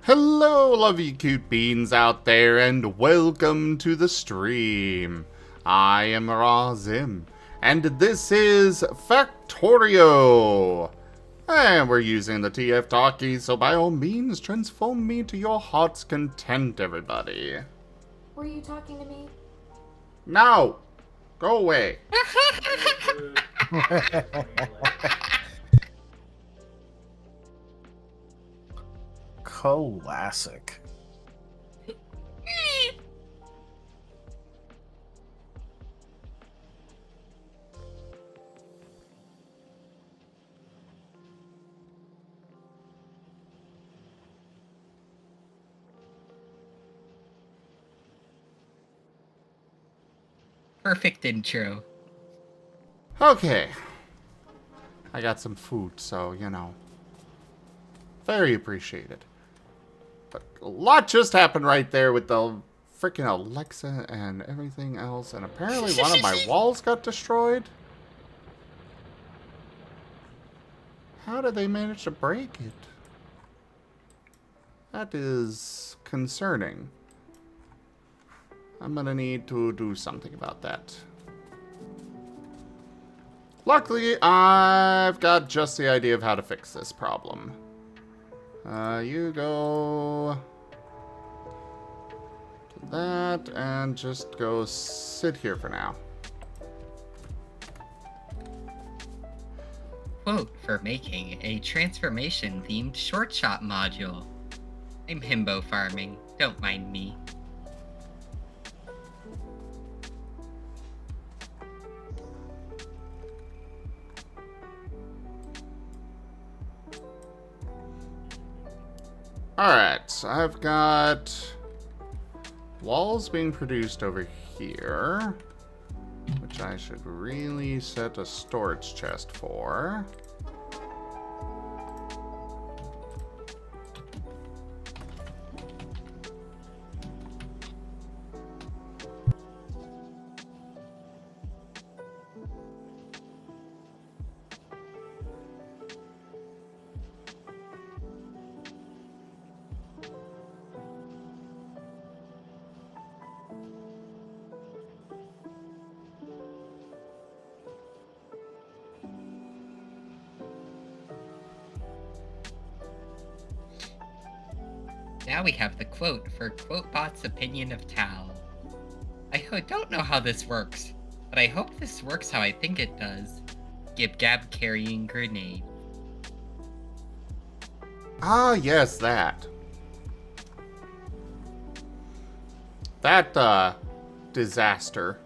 Hello, lovely cute beans out there, and welcome to the stream. I am Razim, and this is Factorio. And we're using the TF talkie, so by all means, transform me to your heart's content, everybody. Were you talking to me? No! Go away. Classic. Perfect intro. Okay. I got some food, so, you know. Very appreciated. But a lot just happened right there with the freaking Alexa and everything else. And apparently one of my walls got destroyed. How did they manage to break it? That is concerning. I'm gonna need to do something about that. Luckily, I've got just the idea of how to fix this problem. You go to that and just go sit here for now. Quote for making a transformation-themed short shot module. I'm himbo farming, don't mind me. Alright, so I've got walls being produced over here, which I should really set a storage chest for. Now we have the quote for QuoteBot's opinion of Tal. I don't know how this works, but I hope this works how I think it does. Gib Gab carrying grenade. Ah, yes, that. That, disaster.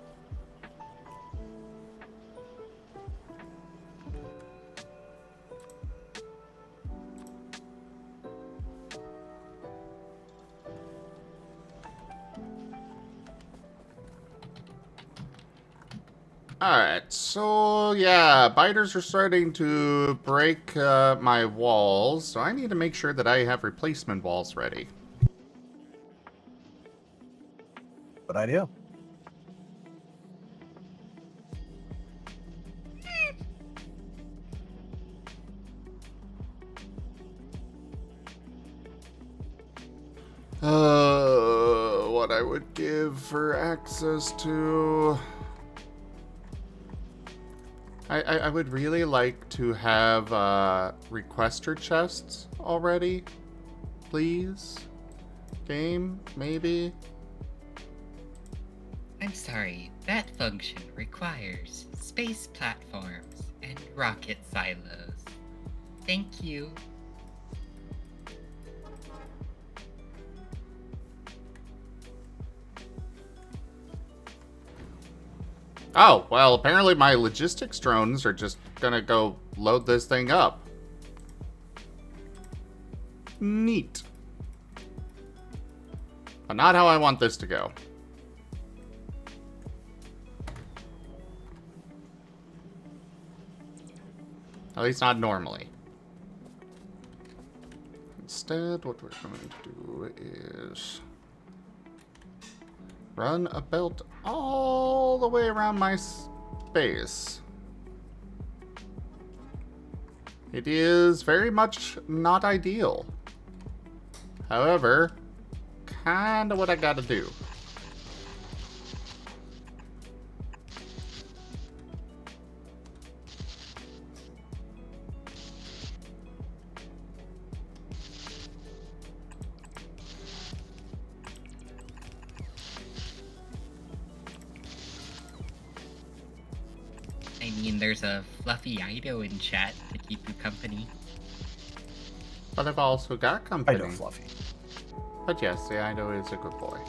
Alright, so yeah, biters are starting to break my walls, so I need to make sure that I have replacement walls ready. Good idea. What I would give for access to... I would really like to have requester chests already. Please? Game? Maybe? I'm sorry, that function requires space platforms and rocket silos. Thank you. Oh, well, apparently my logistics drones are just gonna go load this thing up. Neat. But not how I want this to go. At least not normally. Instead, what we're going to do is run a belt all the way around my base. It is very much not ideal. However, kinda what I gotta do. I mean, there's a fluffy Ido in chat to keep you company. But I've also got I company. know, Fluffy. But yes, the Ido is a good boy.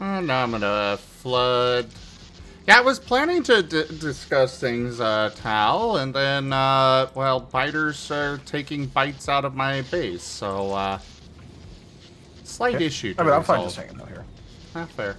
And now I'm gonna flood. Yeah, I was planning to discuss things, Tal, and then, well, biters are taking bites out of my base, so, slight Okay. issue to I mean, I'm resolve. fine just hanging out here. Ah, fair.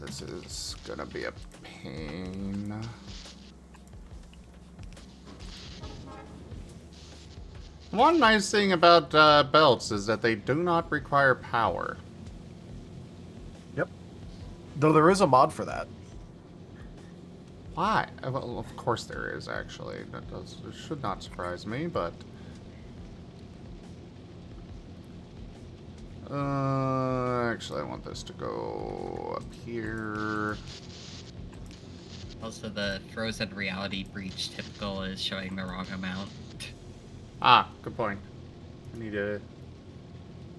This is gonna be a pain. One nice thing about belts is that they do not require power. Yep. Though there is a mod for that. Why? Well, of course there is, actually. It should not surprise me, but... actually, I want this to go up here. Also, the frozen reality breach typical is showing the wrong amount. Ah, good point. I need to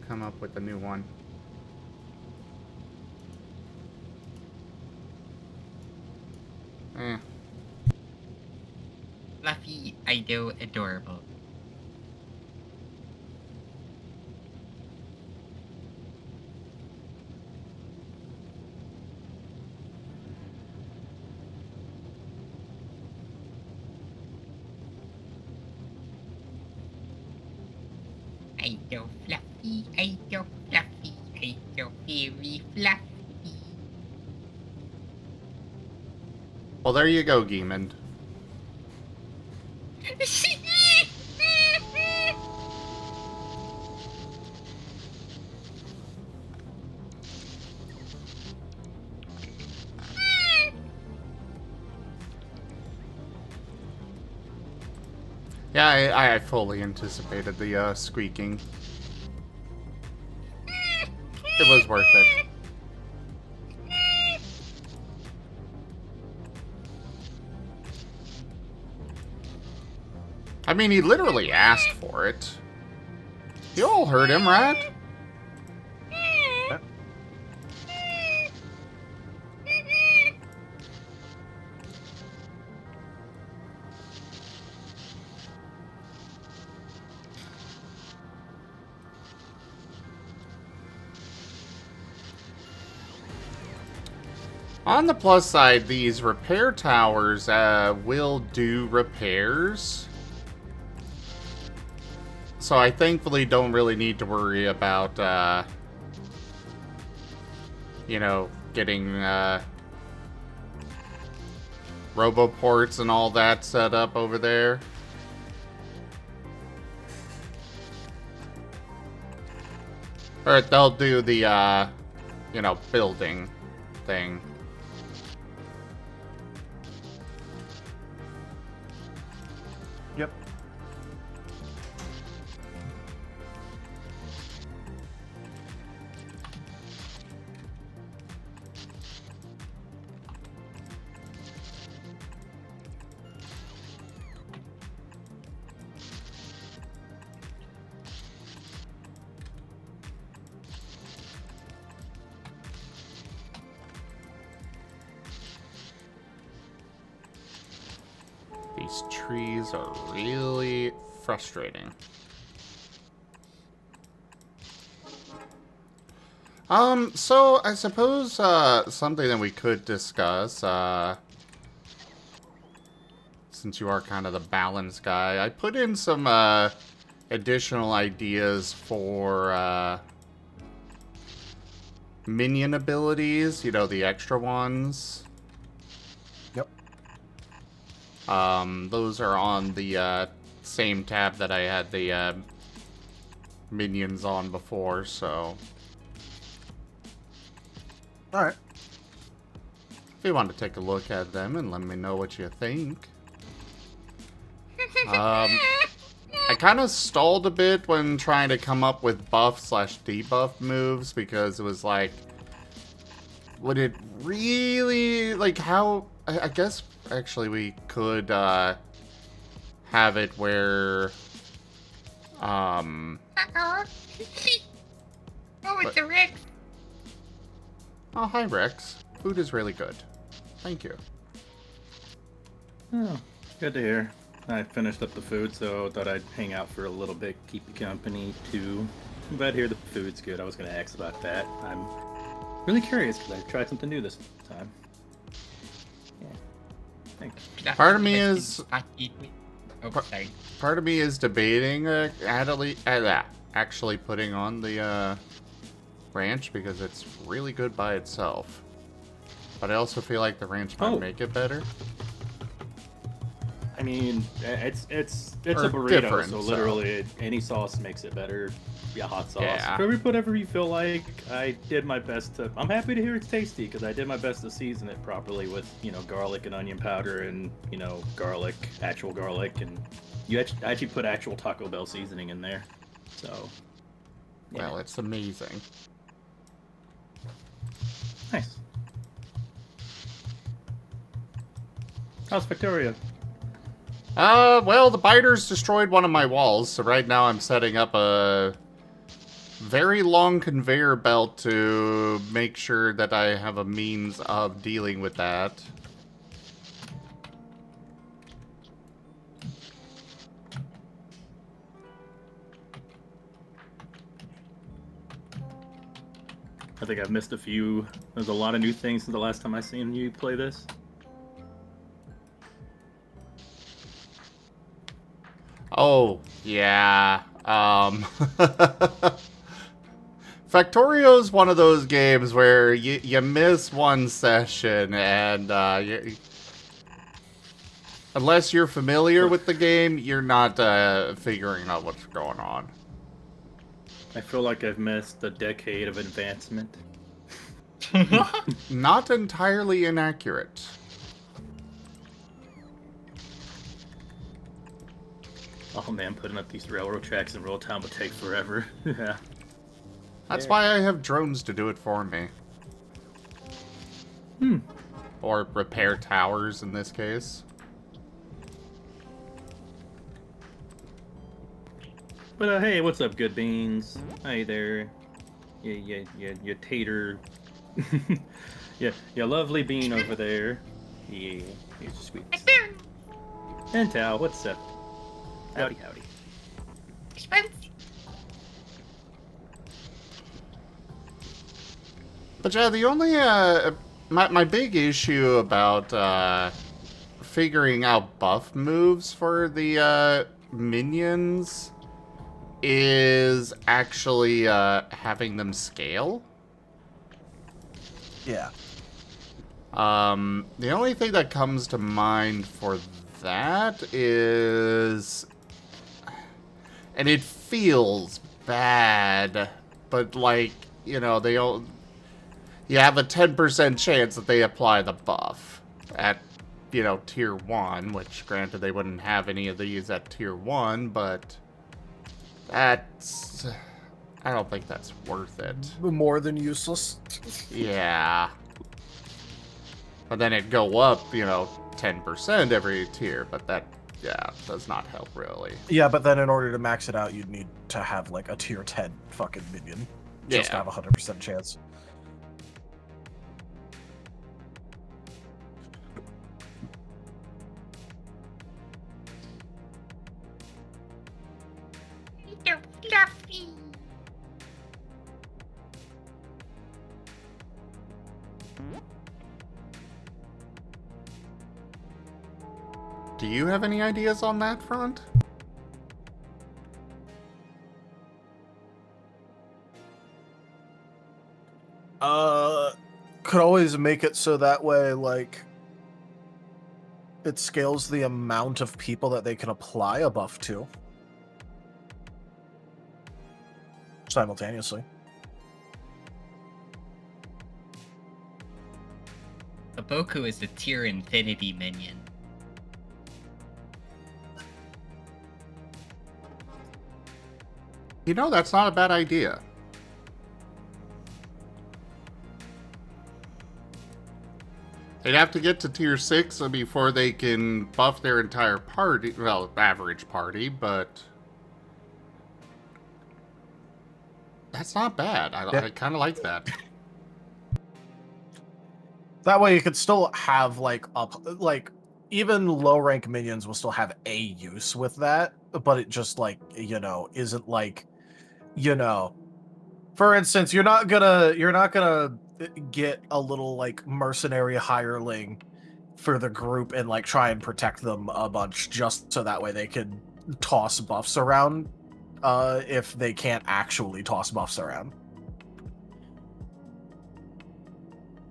come up with a new one. Eh. Fluffy Ido adorable. Ido fluffy, Ido fluffy, Ido very fluffy. Well, there you go, Geemond. Yeah, I fully anticipated the squeaking. It was worth it. I mean, he literally asked for it. You all heard him, right? Yeah. On the plus side, these repair towers will do repairs. So I thankfully don't really need to worry about, you know, getting roboports and all that set up over there. Or they'll do the, you know, building thing. Yep. These trees are really frustrating. So I suppose, something that we could discuss, since you are kind of the balance guy, I put in some, additional ideas for, minion abilities, you know, the extra ones. Yep. Those are on the, same tab that I had the, minions on before, so... Alright. If you want to take a look at them and let me know what you think. I kind of stalled a bit when trying to come up with buff/debuff moves because it was like, would it really, like, how, I guess actually we could have it where, Oh, it's a Rex. oh, hi Rex. Food is really good. Thank you. Oh, good to hear. I finished up the food, so I thought I'd hang out for a little bit, keep you company too. But here the food's good. I was going to ask about that. I'm really curious because I tried something new this time. Yeah. Thanks. Part of me is... Oh, sorry. Part of me is debating actually putting on the ranch because it's really good by itself. But I also feel like the ranch might make it better. I mean, it's a Or burrito, different, so so. literally any sauce makes it better. Yeah, hot sauce. Yeah. Whatever you feel like. I did my best to. I'm happy to hear it's tasty because I did my best to season it properly with, you know, garlic and onion powder and, you know, garlic, actual garlic, and you actually put actual Taco Bell seasoning in there. So. Yeah. Well, it's amazing. Nice. How's Factorio? Well, the biters destroyed one of my walls, so right now I'm setting up a very long conveyor belt to make sure that I have a means of dealing with that. I think I've missed a few. There's a lot of new things since the last time I seen you play this. Oh, yeah. Factorio's one of those games where you miss one session and unless you're familiar with the game, you're not figuring out what's going on. I feel like I've missed a decade of advancement. Not entirely inaccurate. Oh man, putting up these railroad tracks in real time would take forever. Yeah. That's why I have drones to do it for me. Or repair towers in this case. But hey, what's up, good beans? Hi there. Yeah, tater. Yeah, lovely bean over there. Yeah, here's your sweets. And Tao, what's up? Howdy. But yeah, the only, my big issue about, figuring out buff moves for the, minions is actually, having them scale. Yeah. The only thing that comes to mind for that is, and it feels bad, but like, you know, you have a 10% chance that they apply the buff at, you know, tier 1, which granted they wouldn't have any of these at tier 1, but that's, I don't think that's worth it. More than useless. Yeah. But then it'd go up, you know, 10% every tier, but that, yeah, does not help really. Yeah, but then in order to max it out, you'd need to have like a tier 10 fucking minion. Just to Yeah. have a 100% chance. You're fluffy. Do you have any ideas on that front? Could always make it so that way, like, it scales the amount of people that they can apply a buff to. Simultaneously. A Boku is a tier infinity minion. You know, that's not a bad idea. They'd have to get to tier 6 before they can buff their entire party, well, average party, but that's not bad. I kind of like that. That way you could still have, like, even low-rank minions will still have a use with that, but it just, like, you know, isn't like, you know, for instance, you're not gonna get a little, like, mercenary hireling for the group and, like, try and protect them a bunch just so that way they can toss buffs around, if they can't actually toss buffs around.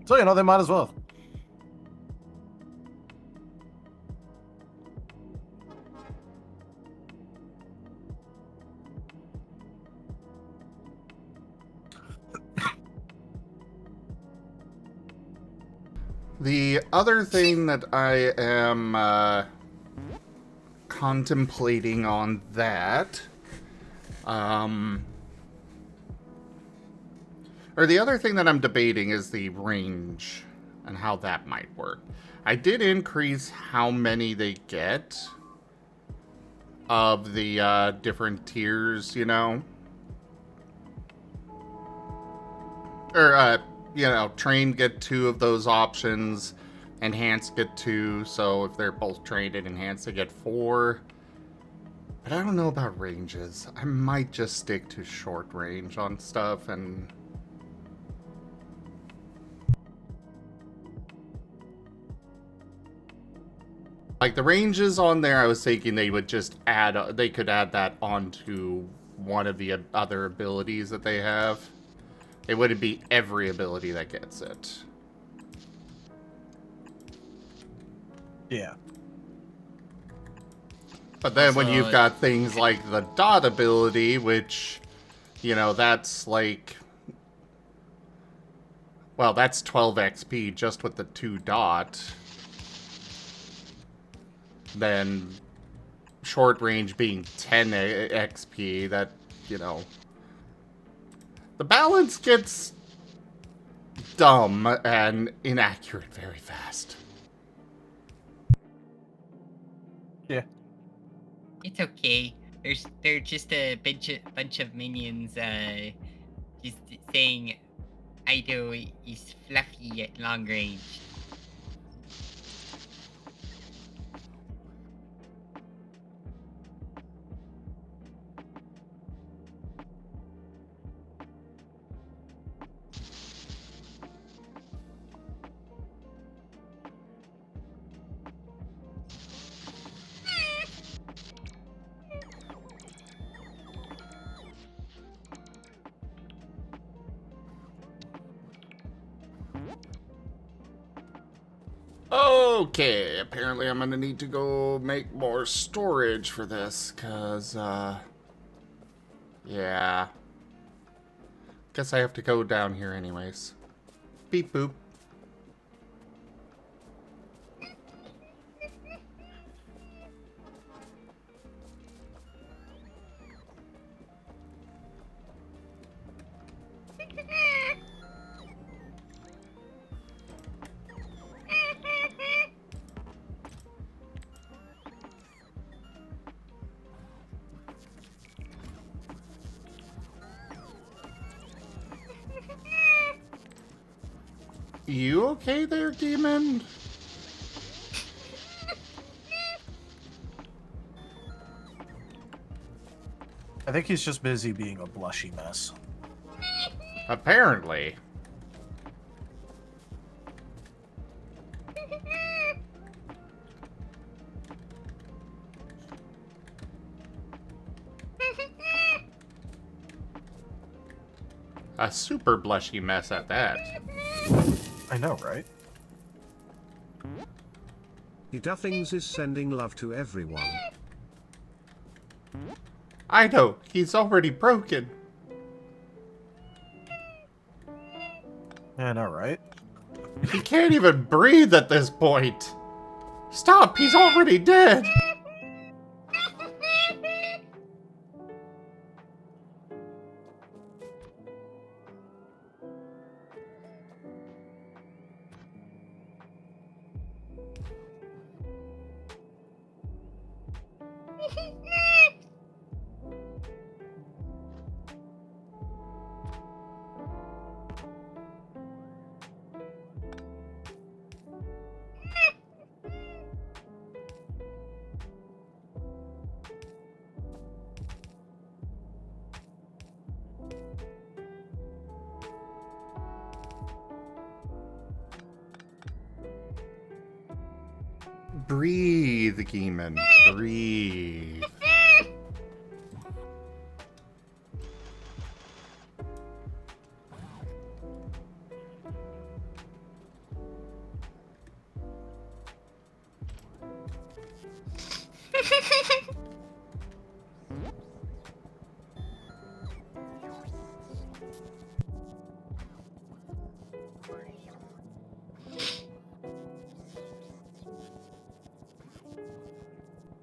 So, you know, they might as well. The other thing that I am contemplating on that, or the other thing that I'm debating is the range and how that might work. I did increase how many they get of the different tiers, you know. Or, you know, trained get 2 of those options, enhanced get 2, so if they're both trained and enhanced, they get 4. But I don't know about ranges. I might just stick to short range on stuff and... Like, the ranges on there, I was thinking they would just add... They could add that onto one of the other abilities that they have. It wouldn't be every ability that gets it. Yeah. But then when Also, you've got things like the dot ability, which, you know, that's like... Well, that's 12 XP just with the 2 dot. Then short range being 10 XP, that, you know... The balance gets dumb and inaccurate very fast. Yeah. It's okay. They're just a bunch of minions just saying Ido is fluffy at long range. Okay, apparently I'm gonna need to go make more storage for this, cause, yeah. Guess I have to go down here anyways. Beep boop. You okay there, demon? I think he's just busy being a blushy mess. Apparently. A super blushy mess at that. I know, right? Duffings is sending love to everyone. I know, he's already broken. I know, right? He can't even breathe at this point. Stop, he's already dead. Breathe, Geeman. Breathe.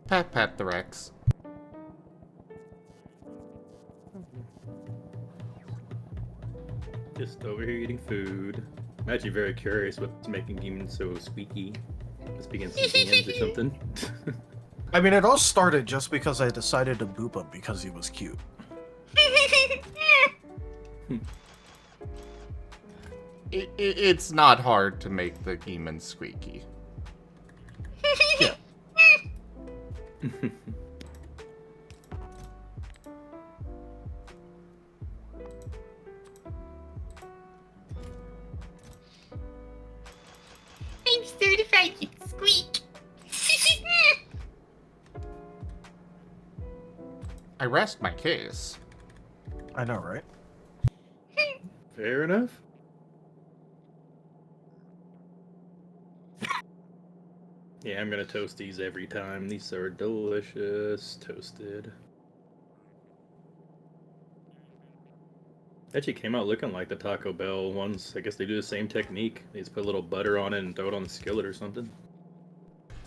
Pat pat the Rex. Just over here eating food. I'm actually very curious what's making demons so squeaky. Must be against some hands or something. I mean, it all started just because I decided to boop him because he was cute. It's not hard to make the demon squeaky. Yeah. I'm certified you squeak. I rest my case. I know, right? Fair enough. Yeah, I'm gonna toast these every time. These are delicious. Toasted. Actually came out looking like the Taco Bell ones. I guess they do the same technique. They just put a little butter on it and throw it on the skillet or something.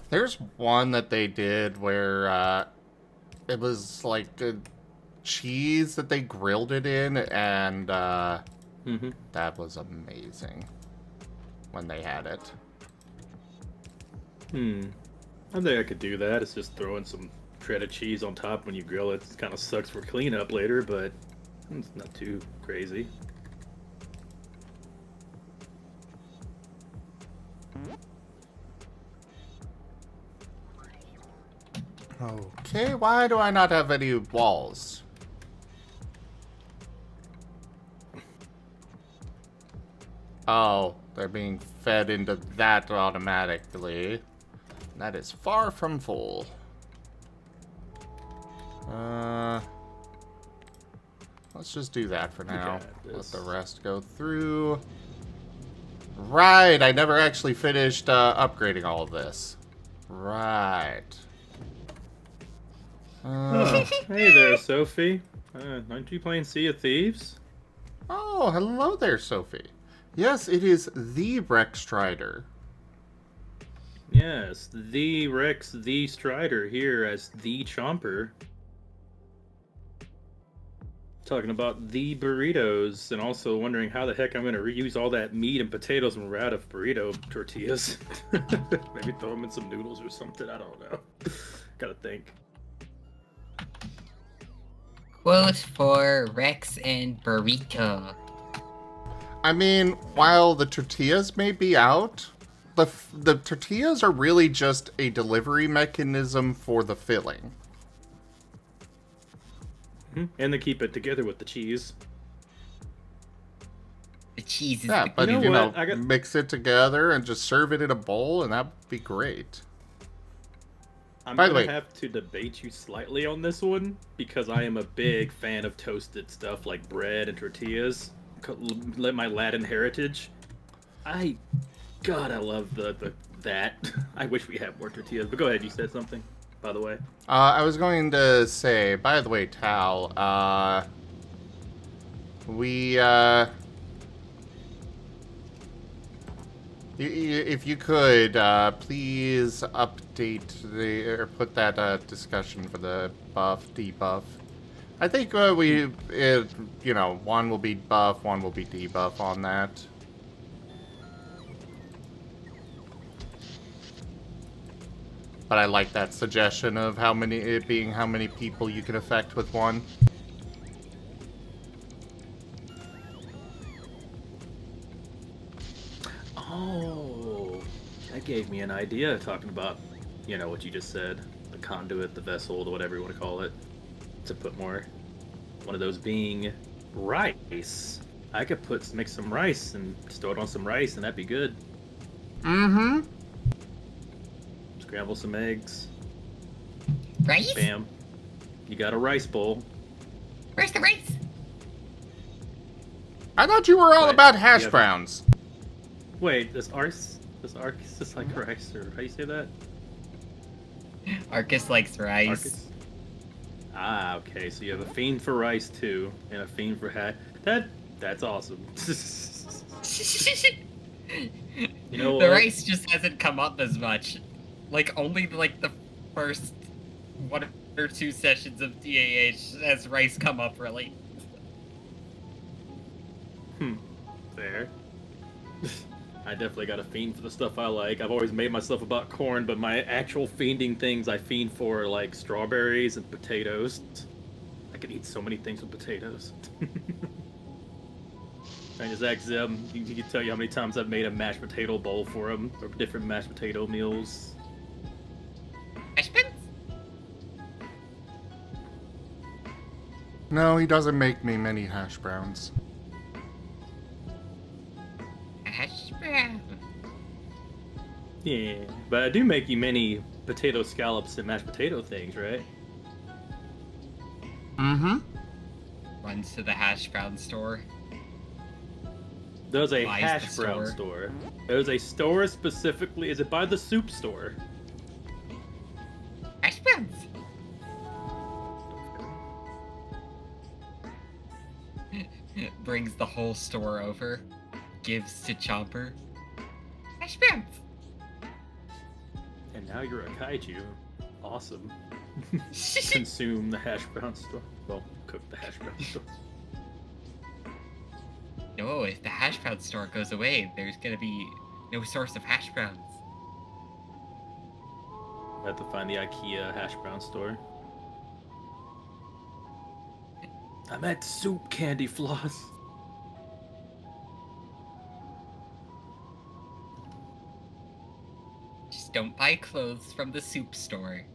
There's one that they did where it was like a cheese that they grilled it in, and that was amazing when they had it. I think I could do that. It's just throwing some shredded cheese on top when you grill it. It kind of sucks for cleanup later, but it's not too crazy. Okay, why do I not have any walls? Oh, they're being fed into that automatically. That is far from full. Let's just do that for now. got Let this. the rest go through. Right, I never actually finished upgrading all of this. Right. Oh, hey there, Sophie. Aren't you playing Sea of Thieves? Oh, hello there, Sophie. Yes, it is the Breck Strider. Yes, the Rex, the Strider here as the Chomper. Talking about the burritos, and also wondering how the heck I'm going to reuse all that meat and potatoes when we're out of burrito tortillas. Maybe throw them in some noodles or something. I don't know. Gotta think. Quote for Rex and Burrito. I mean, while the tortillas may be out, the tortillas are really just a delivery mechanism for the filling. And they keep it together with the cheese. The cheese is Yeah, the but You you know know, what? I got- mix it together and just serve it in a bowl, and that would be great. I'm By the gonna way- have to debate you slightly on this one because I am a big fan of toasted stuff like bread and tortillas. My Latin heritage. I love that. I wish we had more tortillas. But go ahead, you said something, by the way. I was going to say, by the way, Tal, if you could, please update or put that discussion for the buff, debuff. I think one will be buff, one will be debuff on that. But I like that suggestion of how many people you can affect with one. Oh, that gave me an idea talking about, what you just said. The conduit, the vessel, whatever you want to call it. To put more. One of those being rice. I could make some rice and store it on some rice and that'd be good. Mm-hmm. Scramble some eggs. rice? Bam. You got a rice bowl. Where's the rice? I thought you were all Wait, about hash you have- browns. Wait, does arse is like rice, or how do you say that? Arcus likes rice. Arcus? Ah, okay, so you have a fiend for rice too, and a fiend for that's awesome. You know The what? rice just hasn't come up as much. Like, only like the first 1 or 2 sessions of DAH has rice come up, really. Fair. I definitely got a fiend for the stuff I like. I've always made myself about corn, but my actual fiending things I fiend for are like strawberries and potatoes. I could eat so many things with potatoes. I just ask them, he can tell you how many times I've made a mashed potato bowl for him, or different mashed potato meals. Hash browns? No, he doesn't make me many hash browns. Hash brown. Yeah, but I do make you many potato scallops and mashed potato things, right? Mm-hmm. Runs to the hash brown store. There's a Buys hash the brown store. store. There's a store specifically. Is it by the soup store? Hash browns. Brings the whole store over. Gives to Chomper. Hash browns. And now you're a kaiju. Awesome. Consume the hash brown store. Well, cook the hash brown store. No, if the hash brown store goes away, there's gonna be no source of hash browns. I have to find the IKEA hash brown store. I'm at soup candy floss. Just don't buy clothes from the soup store.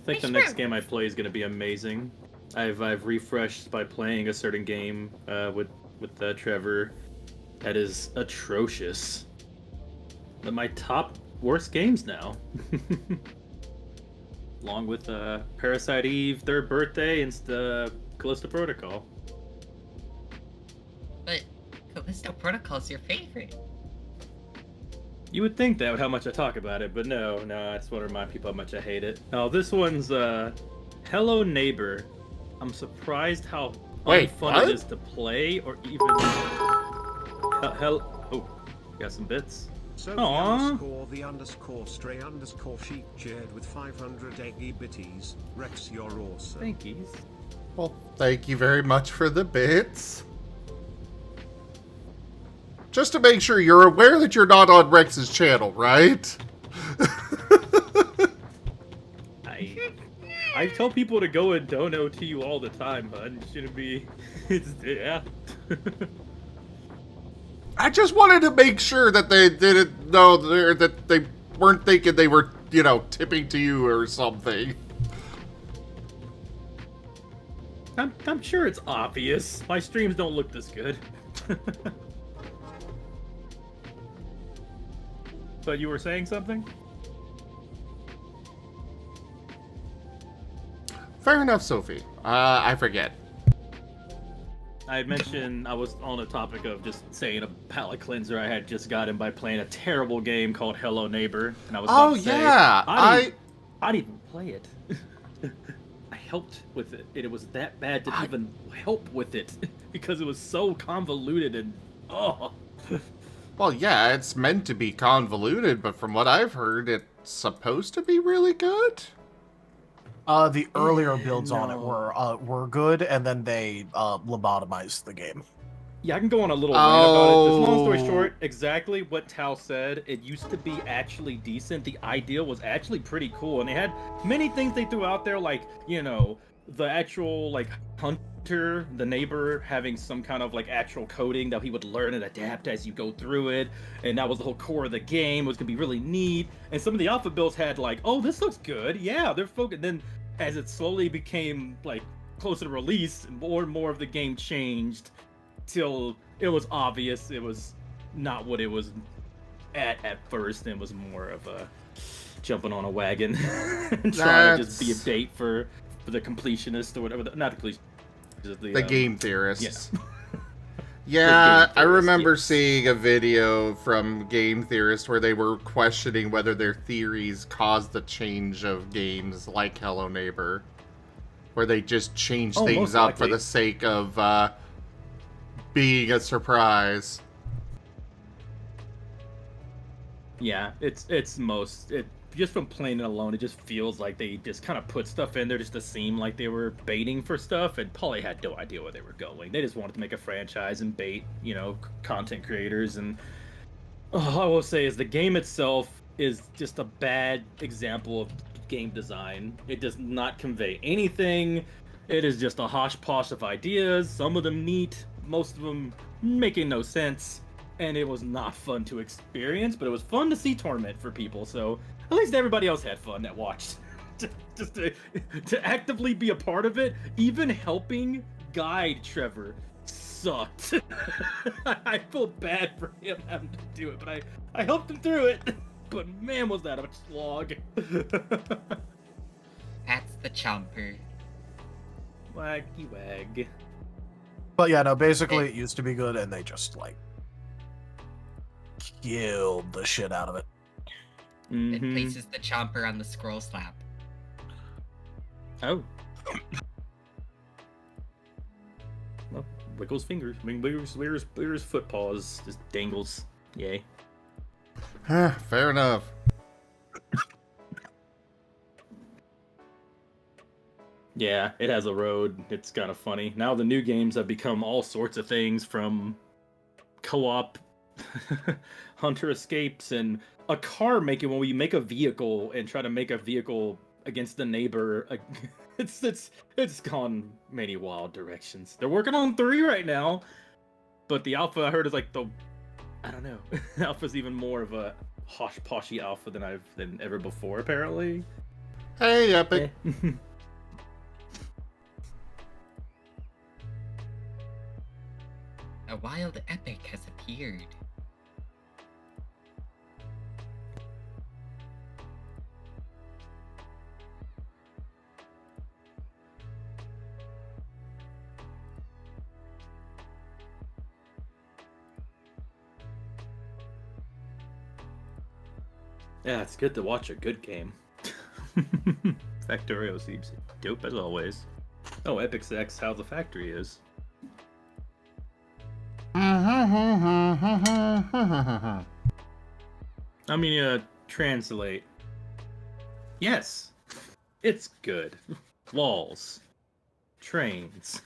The think the next game I play is gonna be amazing. I've refreshed by playing a certain game with Trevor that is atrocious. They're my top worst games now. Along with Parasite Eve, Third Birthday, and Callisto Protocol. But Callisto Protocol is your favorite. You would think that with how much I talk about it, but no, I just want to remind people how much I hate it. Oh, this one's Hello Neighbor. I'm surprised how fun it is to play, or even got some bits. So the underscore stray underscore sheep shared with 500 eggy bitties. Rex, you're awesome. Thank you. Well, thank you very much for the bits. Just to make sure you're aware that you're not on Rex's channel, right? I tell people to go and dono to you all the time, bud. It shouldn't be. Yeah. I just wanted to make sure that they didn't know that they weren't thinking they were, tipping to you or something. I'm sure it's obvious. My streams don't look this good. But you were saying something? Fair enough, Sophie. I forget. I had mentioned I was on a topic of just saying a palate cleanser I had just gotten by playing a terrible game called Hello Neighbor, and I was about to say, I didn't even play it. I helped with it, and it was that bad to even help with it because it was so convoluted and Well, yeah, it's meant to be convoluted, but from what I've heard, it's supposed to be really good. The earlier builds on it were good, and then they lobotomized the game. Yeah, I can go on a little rant about it. Just long story short, exactly what Tal said. It used to be actually decent. The idea was actually pretty cool, and they had many things they threw out there, like, the actual, hunter, the neighbor, having some kind of, actual coding that he would learn and adapt as you go through it, and that was the whole core of the game. It was going to be really neat, and some of the alpha builds had, oh, this looks good. Yeah, they're focused. Then, as it slowly became, closer to release, more and more of the game changed, till it was obvious it was not what it was at first, and was more of a jumping on a wagon and trying to just be a bait for the completionist or whatever. Not the completionist, the game theorists. Yeah. Yeah, I remember seeing a video from Game Theorist where they were questioning whether their theories caused the change of games like Hello Neighbor, where they just change things up for the sake of being a surprise. Yeah, it's just from playing it alone, it just feels like they just kind of put stuff in there just to seem like they were baiting for stuff, and probably had no idea where they were going. They just wanted to make a franchise and bait, content creators. And all I will say is the game itself is just a bad example of game design. It does not convey anything. It is just a hodgepodge of ideas, some of them neat, most of them making no sense. And it was not fun to experience, but it was fun to see torment for people, so at least everybody else had fun that watched. Just to actively be a part of it, even helping guide Trevor sucked. I feel bad for him having to do it, but I helped him through it. But man, was that a slog. That's the chomper. Waggy wag. But yeah, no, basically it used to be good, and they just, killed the shit out of it. It places the chomper on the scroll slab. Oh. Well, wiggles fingers. Wiggles foot paws. Just dangles. Yay. Fair enough. Yeah, it has a road. It's kind of funny. Now the new games have become all sorts of things, from co-op hunter escapes and a car making, when we make a vehicle and try to make a vehicle against the neighbor. It's gone many wild directions. They're working on 3 right now, but the alpha I heard is I don't know. Alpha's even more of a hodgepodgey alpha than ever before, apparently. Hey, Epic. Eh. A wild epic has appeared. Yeah, it's good to watch a good game. Factorio seems dope as always. Oh, Epic's X how the factory is. I'm gonna translate. Yes, it's good. Walls, trains.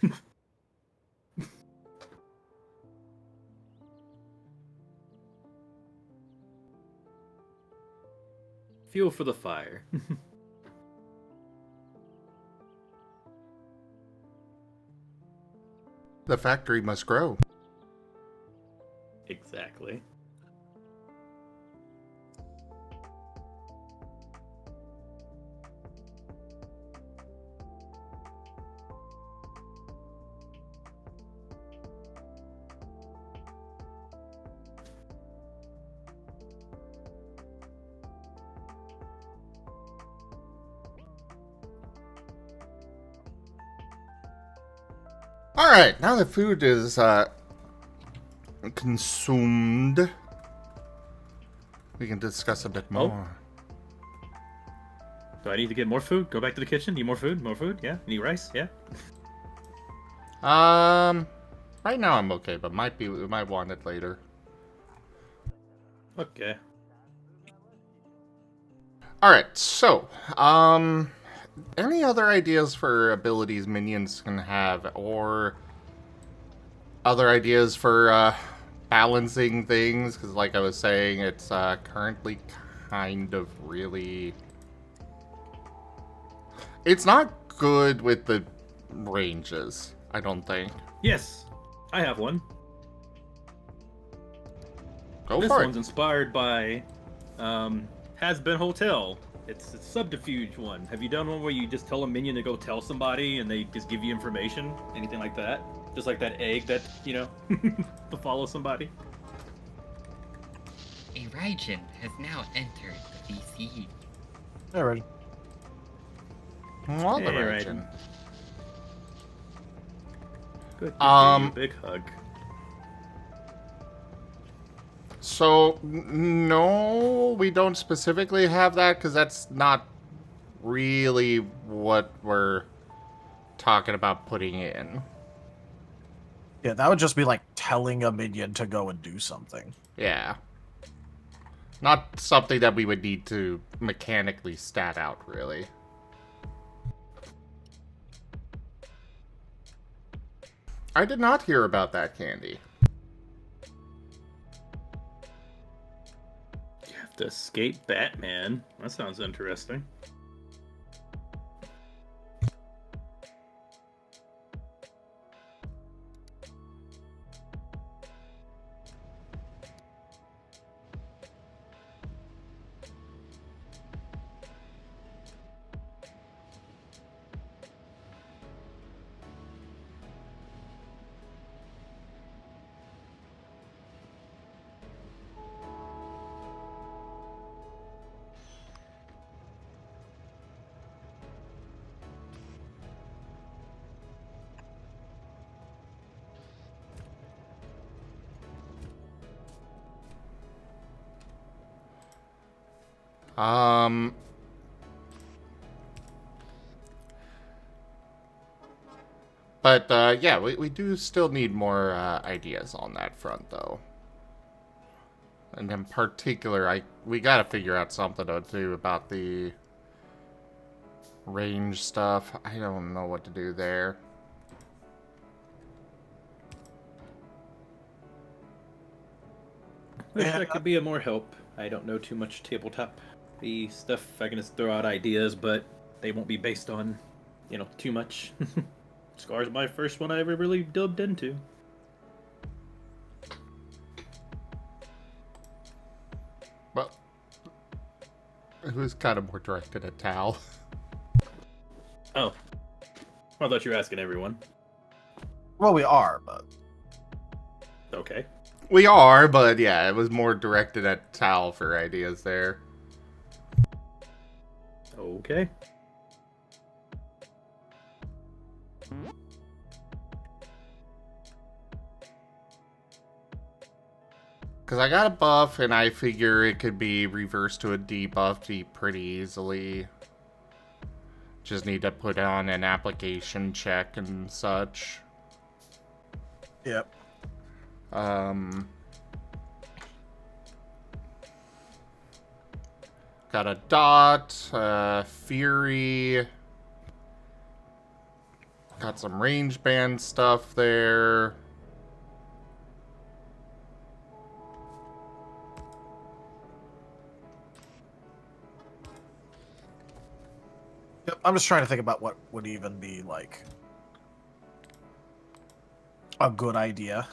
Fuel for the fire. The factory must grow. Exactly. Alright, now that food is consumed, we can discuss a bit Oh. more. Do I need to get more food? Go back to the kitchen? Need more food? More food? Yeah? Need rice? Yeah? Right now I'm okay, but we might want it later. Okay. Alright, so, any other ideas for abilities minions can have, or other ideas for, balancing things? Because like I was saying, it's, currently kind of really... It's not good with the ranges, I don't think. Yes, I have one. Go This for one's it. inspired by Has Been Hotel. It's a subterfuge one. Have you done one where you just tell a minion to go tell somebody and they just give you information? Anything like that? Just like that egg that, you know, to follow somebody? A Raijin has now entered the VC. Alright. Well, the Hey, region. Raiden. Good to see you. Big hug. So, no, we don't specifically have that, because that's not really what we're talking about putting in. Yeah, that would just be like telling a minion to go and do something. Yeah. Not something that we would need to mechanically stat out, really. I did not hear about that, Candy. You have to escape Batman. That sounds interesting. Um... But, yeah, we do still need more ideas on that front, though. And in particular, we gotta figure out something to do about the range stuff. I don't know what to do there. Wish I could be of more help. I don't know too much tabletop stuff. I can just throw out ideas, but they won't be based on, you know, too much. Scar's my first one I ever really delved into. Well, it was kind of more directed at Tal. Oh. I thought you were asking everyone. Well, we are, but Okay. We are, but yeah, it was more directed at Tal for ideas there. Okay. Because I got a buff, and I figure it could be reversed to a debuff pretty easily. Just need to put on an application check and such. yep. Got a dot, Fury. Got some range band stuff there. Yep. I'm just trying to think about what would even be like a good idea.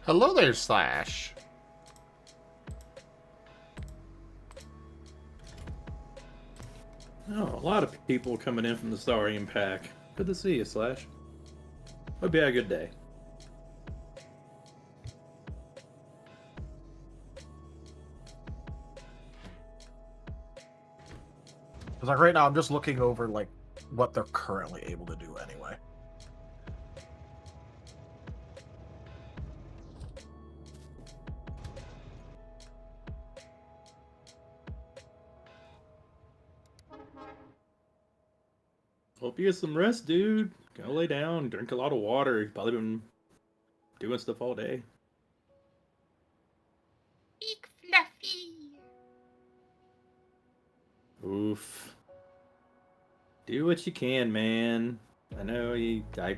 Hello there, Slash. Oh, a lot of people coming in from the Starian Pack. Good to see you, Slash. Hope you had a good day. Because like right now, I'm just looking over like what they're currently able to do anyway. Hope you get some rest, dude. Go lay down, drink a lot of water. You've probably been doing stuff all day. Big Fluffy. Oof. Do what you can, man. I know I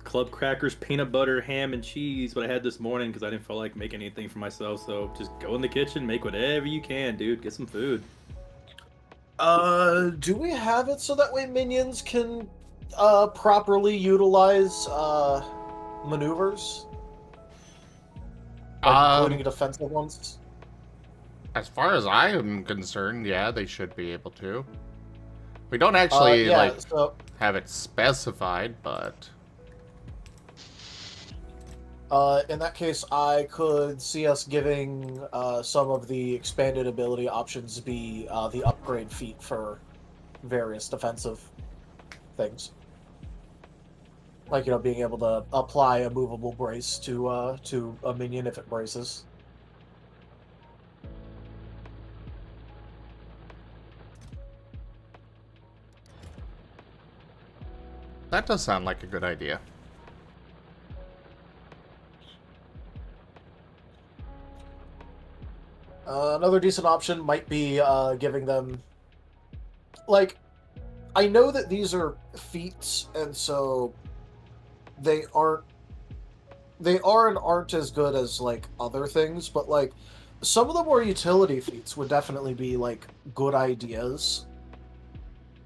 club crackers, peanut butter, ham, and cheese. What I had this morning because I didn't feel like making anything for myself. So just go in the kitchen, make whatever you can, dude. Get some food. Do we have it so that way minions can properly utilize maneuvers? Like, including defensive ones? As far as I am concerned, yeah, they should be able to. We don't actually have it specified, but in that case, I could see us giving some of the expanded ability options be the upgrade feat for various defensive things. Like, you know, being able to apply a movable brace to a minion if it braces. that does sound like a good idea. Another decent option might be giving them, like, I know that these are feats, and so they are and aren't as good as like other things, but like some of the more utility feats would definitely be like good ideas.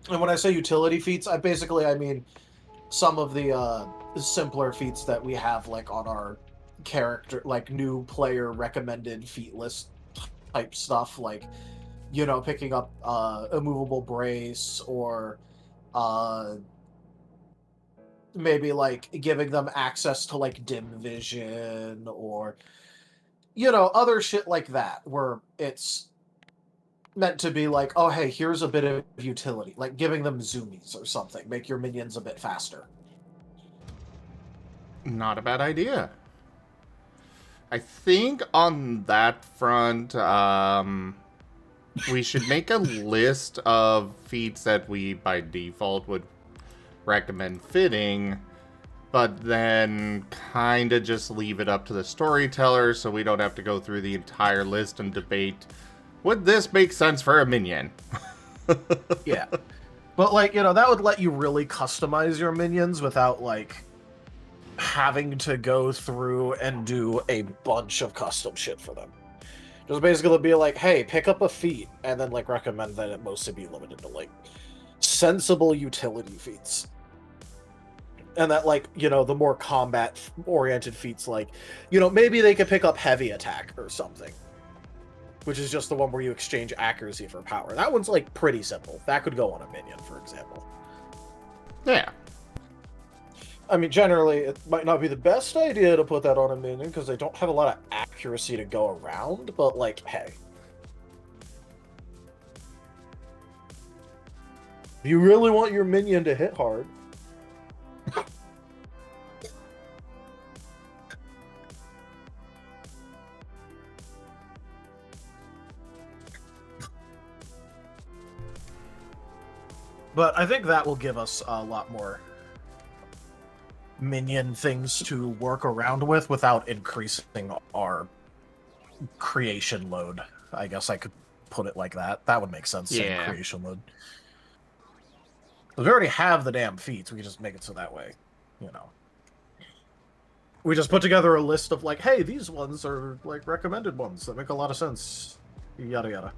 And when I say utility feats, I mean some of the simpler feats that we have like on our character, like new player recommended feat list type stuff, like, you know, picking up a movable brace, or maybe like giving them access to like dim vision, or, you know, other shit like that, where it's meant to be like, oh hey, here's a bit of utility, like giving them zoomies or something, make your minions a bit faster. Not a bad idea. I think on that front, we should make a list of feats that we by default would recommend fitting, but then kind of just leave it up to the storyteller so we don't have to go through the entire list and debate, would this make sense for a minion? Yeah. But, like, you know, that would let you really customize your minions without, like, having to go through and do a bunch of custom shit for them. Just basically be like, hey, pick up a feat, and then, like, recommend that it mostly be limited to, like, sensible utility feats. And that, like, you know, the more combat-oriented feats, like, you know, maybe they could pick up heavy attack or something. Which is just the one where you exchange accuracy for power. That one's, like, pretty simple. That could go on a minion, for example. Yeah. I mean, generally, it might not be the best idea to put that on a minion, because they don't have a lot of accuracy to go around, but, like, hey. If you really want your minion to hit hard, but I think that will give us a lot more minion things to work around with without increasing our creation load. I guess I could put it like that. That would make sense, saying Yeah. creation load. Because we already have the damn feats, we can just make it so that way, you know. We just put together a list of, like, hey, these ones are, like, recommended ones that make a lot of sense. Yada yada.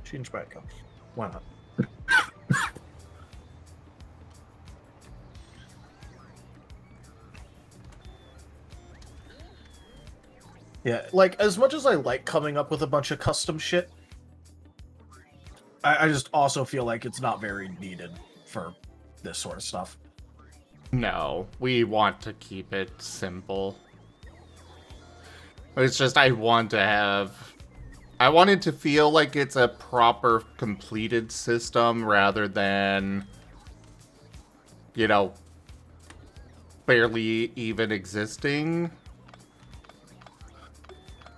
Change back up. Why not? Yeah, like, as much as I like coming up with a bunch of custom shit, I just also feel like it's not very needed for this sort of stuff. No, we want to keep it simple. It's just I want it to feel like it's a proper completed system rather than, you know, barely even existing.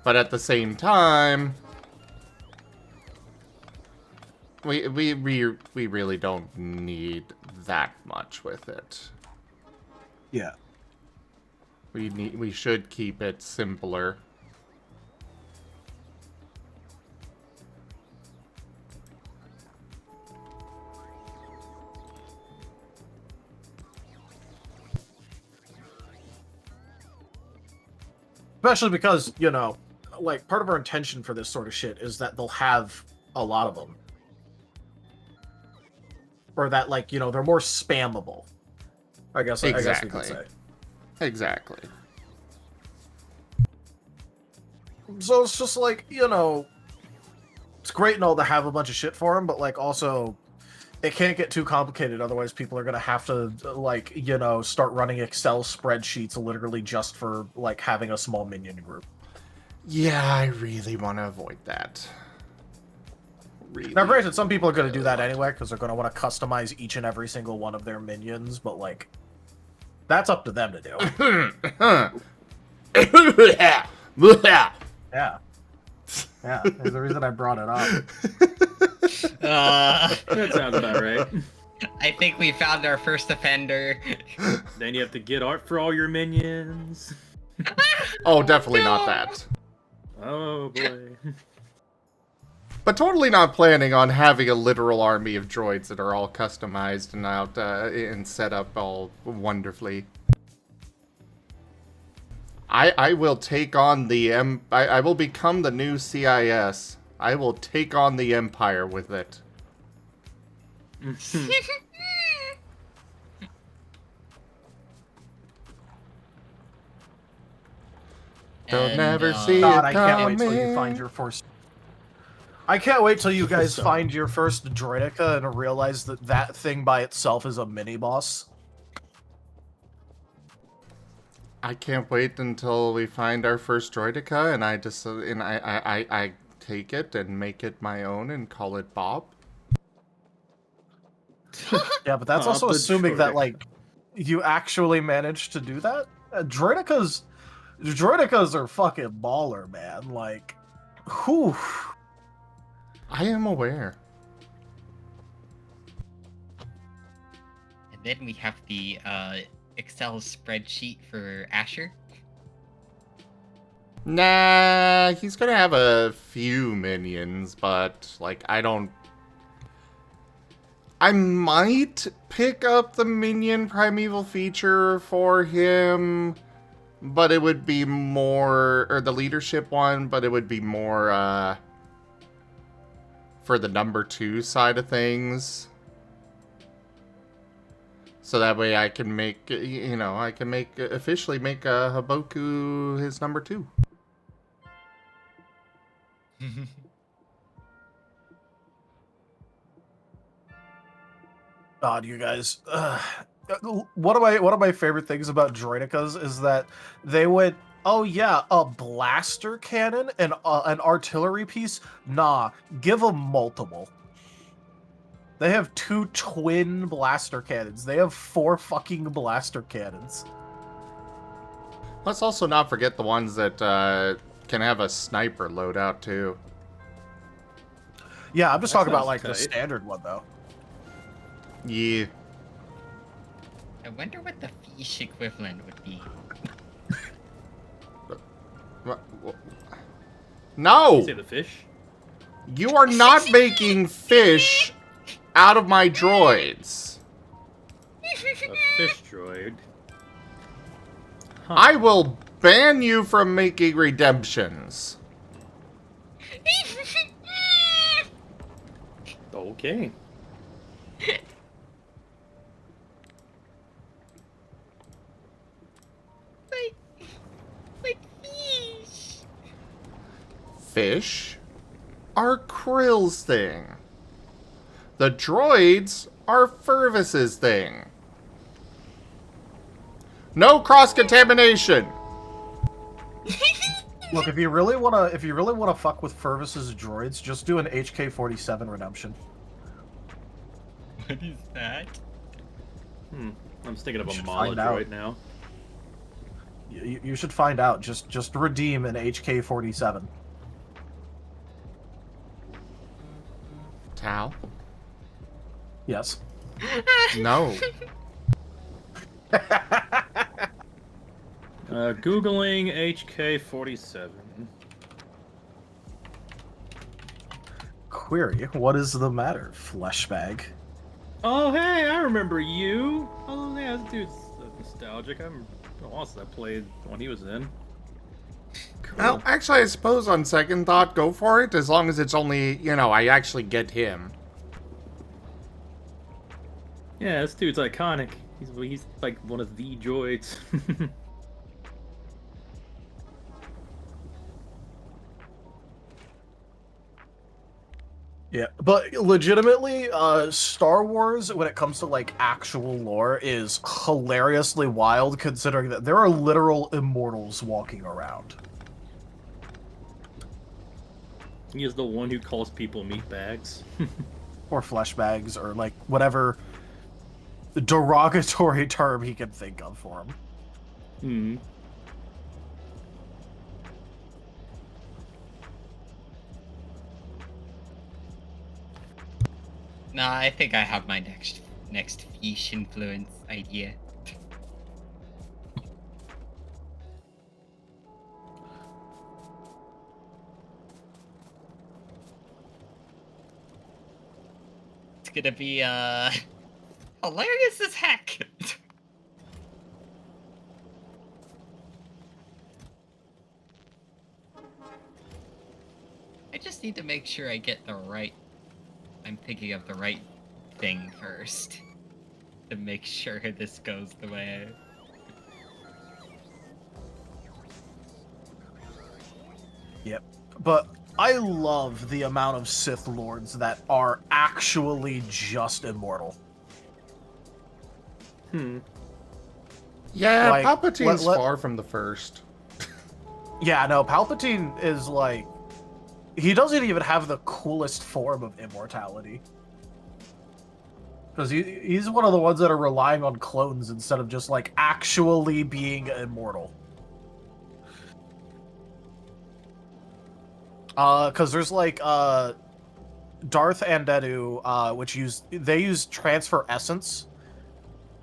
But at the same time, we really don't need that much with it. Yeah. We should keep it simpler. Especially because, you know, like, part of our intention for this sort of shit is that they'll have a lot of them. Or that, like, you know, they're more spammable. I guess we could say. Exactly. So it's just like, you know, it's great and all to have a bunch of shit for them, but, like, also, it can't get too complicated, otherwise people are gonna have to, like, you know, start running Excel spreadsheets literally just for, like, having a small minion group. Yeah, I really want to avoid that. Really. Now, granted, some people are gonna do that anyway, because they're gonna want to customize each and every single one of their minions, but, like, that's up to them to do. Yeah. Yeah, there's the reason I brought it up. That sounds about right. I think we found our first offender. Then you have to get art for all your minions. Oh, definitely not that. Oh boy. But totally not planning on having a literal army of droids that are all customized and out and set up all wonderfully. I will take on the I will become the new CIS. I will take on the Empire with it. Don't never see God, it I can't coming. wait till you find your first. I can't wait till you guys find your first droidica and realize that that thing by itself is a mini boss. I can't wait until we find our first droidica and I take it and make it my own and call it Bob. Yeah, but that's also the assuming that, droidica. like, you actually managed to do that. Droidicas are fucking baller, man. Like, whew. I am aware. And then we have the Excel spreadsheet for Asher. Nah, he's gonna have a few minions, but, like, I don't... I might pick up the minion primeval feature for him, but it would be more, or the leadership one, but it would be more for the number 2 side of things. So that way I can make, you know, I can make, officially make Haboku his number 2. God, you guys. One of my favorite things about Droidicas is that they went, oh yeah, a blaster cannon and an artillery piece. Nah, give them multiple. They have 2 twin blaster cannons. They have 4 fucking blaster cannons. Let's also not forget the ones that can have a sniper loadout too. Yeah, I'm just That talking about sounds like the tight. standard one though. Yeah. I wonder what the fish equivalent would be. No! Say the fish. You are not making fish out of my droids. A fish droid. Huh. I will ban you from making redemptions. Okay. Like fish. Fish are Krill's thing. The droids are Furvis's thing. No cross-contamination. Look, if you really wanna fuck with Furvis's droids, just do an HK-47 redemption. What is that? I'm just thinking of You a should Mala find out. droid now. You should find out. Just redeem an HK-47. Tao? Yes. No. Googling HK-47. Query, what is the matter, fleshbag? Oh, hey, I remember you. Oh, yeah, this dude's nostalgic. I'm awesome. I played when he was in. Cool. Well, actually, I suppose on second thought, go for it, as long as it's only, you know, I actually get him. Yeah, this dude's iconic. He's like one of the droids. Yeah, but legitimately, Star Wars, when it comes to like actual lore, is hilariously wild considering that there are literal immortals walking around. He is the one who calls people meatbags. Or fleshbags, or like whatever derogatory term he can think of for him. Hmm. Nah, I think I have my next fish influence idea. It's gonna be hilarious as heck. I just need to make sure I get the right. I'm thinking of the right thing first to make sure this goes the way. Yep. But I love the amount of Sith Lords that are actually just immortal. Yeah, Like, Palpatine's let- far from the first. Yeah, no, Palpatine is like... He doesn't even have the coolest form of immortality. Because he's one of the ones that are relying on clones instead of just, like, actually being immortal. Because there's, like, Darth Andedu, which they use transfer essence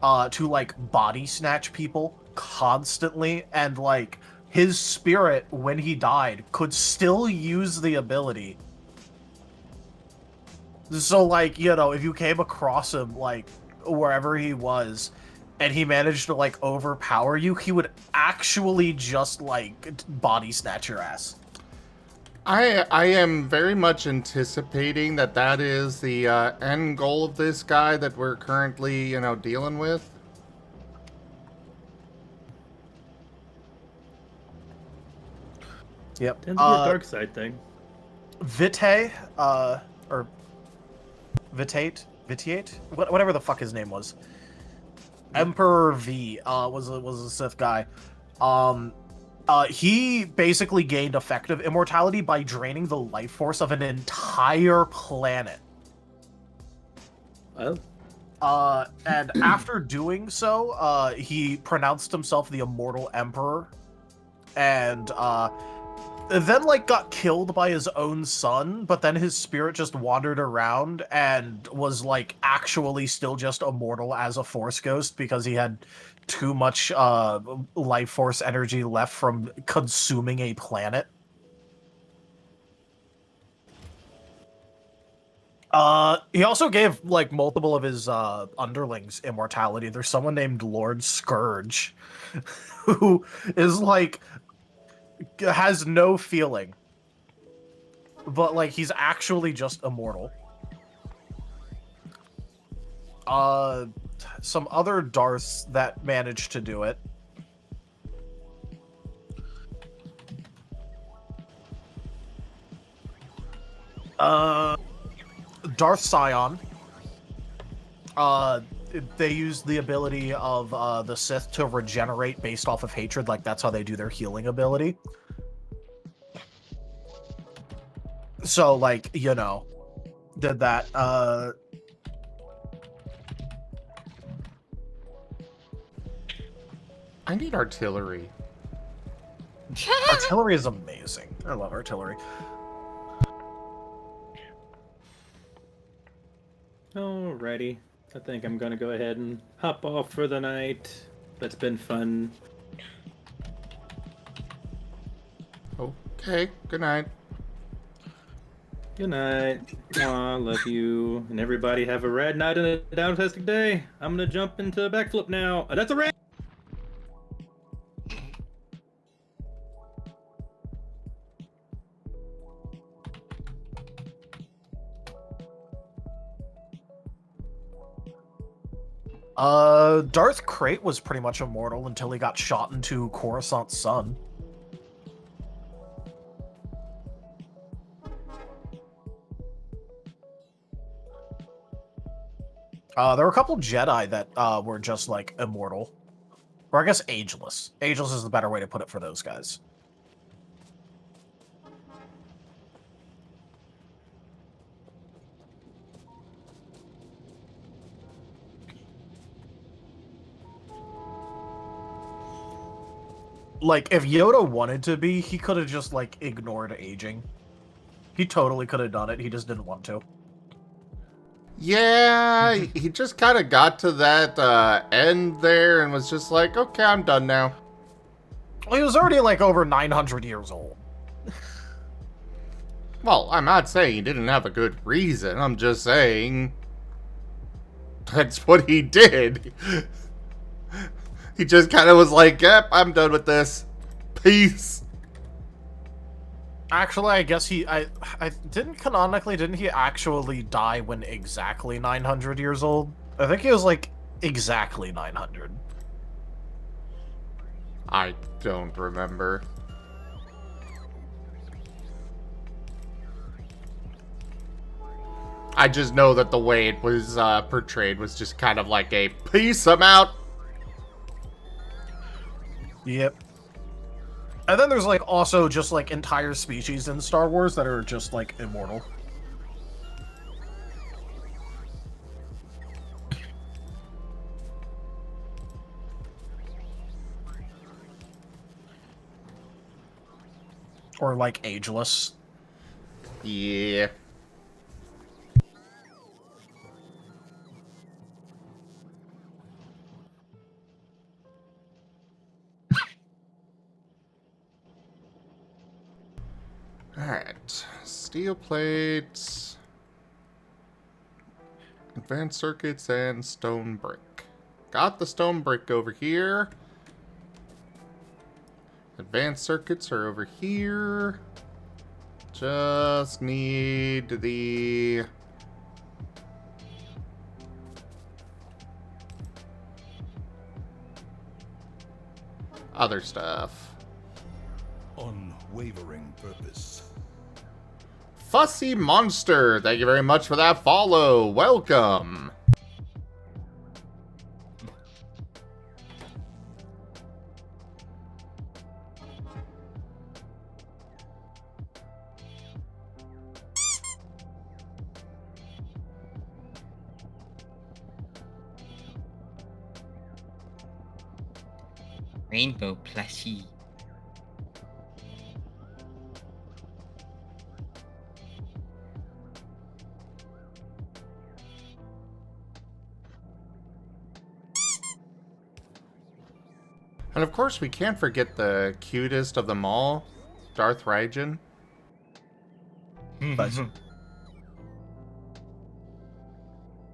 to, like, body snatch people constantly, and, like... His spirit, when he died, could still use the ability So, like, you know, if you came across him, like, wherever he was, and he managed to, like, overpower you, he would actually just, like, body snatch your ass. I am very much anticipating that that is the end goal of this guy that we're currently, you know, dealing with. Yep. Tends to be a dark side thing. Vitae, or Vitiate? Whatever the fuck his name was. Emperor V, was a Sith guy. Um, he basically gained effective immortality by draining the life force of an entire planet. Oh, And after doing so, he pronounced himself the Immortal Emperor, and then like got killed by his own son, but then his spirit just wandered around and was like actually still just immortal as a force ghost because he had too much life force energy left from consuming a planet. He also gave like multiple of his underlings immortality. There's someone named Lord Scourge who is like has no feeling, but like he's actually just immortal. Some other Darths that managed to do it. Darth Sion. They use the ability of the Sith to regenerate based off of hatred. Like that's how they do their healing ability. So like, you know, did that. I need artillery. Artillery is amazing. I love artillery. alrighty. I think I'm gonna go ahead and hop off for the night. That's been fun. Okay, good night. Good night. Aw, love you. And everybody have a rad night and a downtastic day. I'm gonna jump into backflip now. That's a rad! Darth Krayt was pretty much immortal until he got shot into Coruscant's sun. There were a couple Jedi that were just like immortal. Or I guess ageless. Ageless is the better way to put it for those guys. Like, if Yoda wanted to be, he could have just, like, ignored aging. He totally could have done it, he just didn't want to. Yeah, he just kind of got to that end there and was just like, okay, I'm done now. Well, he was already, like, over 900 years old. Well, I'm not saying he didn't have a good reason. I'm just saying that's what he did. He just kind of was like, yep, I'm done with this. Peace. Actually, I guess I didn't canonically, didn't he actually die when exactly 900 years old? I think he was, like, exactly 900. I don't remember. I just know that the way it was portrayed was just kind of like a peace, I'm out. Yep. And then there's, like, also just, like, entire species in Star Wars that are just, like, immortal. Or, like, ageless. Yeah. Alright. Steel plates. Advanced circuits and stone brick. Got the stone brick over here. Advanced circuits are over here. Just need the... other stuff. Unwavering purpose. Fussy Monster, thank you very much for that follow. Welcome. Rainbow plushie. And of course, we can't forget the cutest of them all, Darth Raijin. But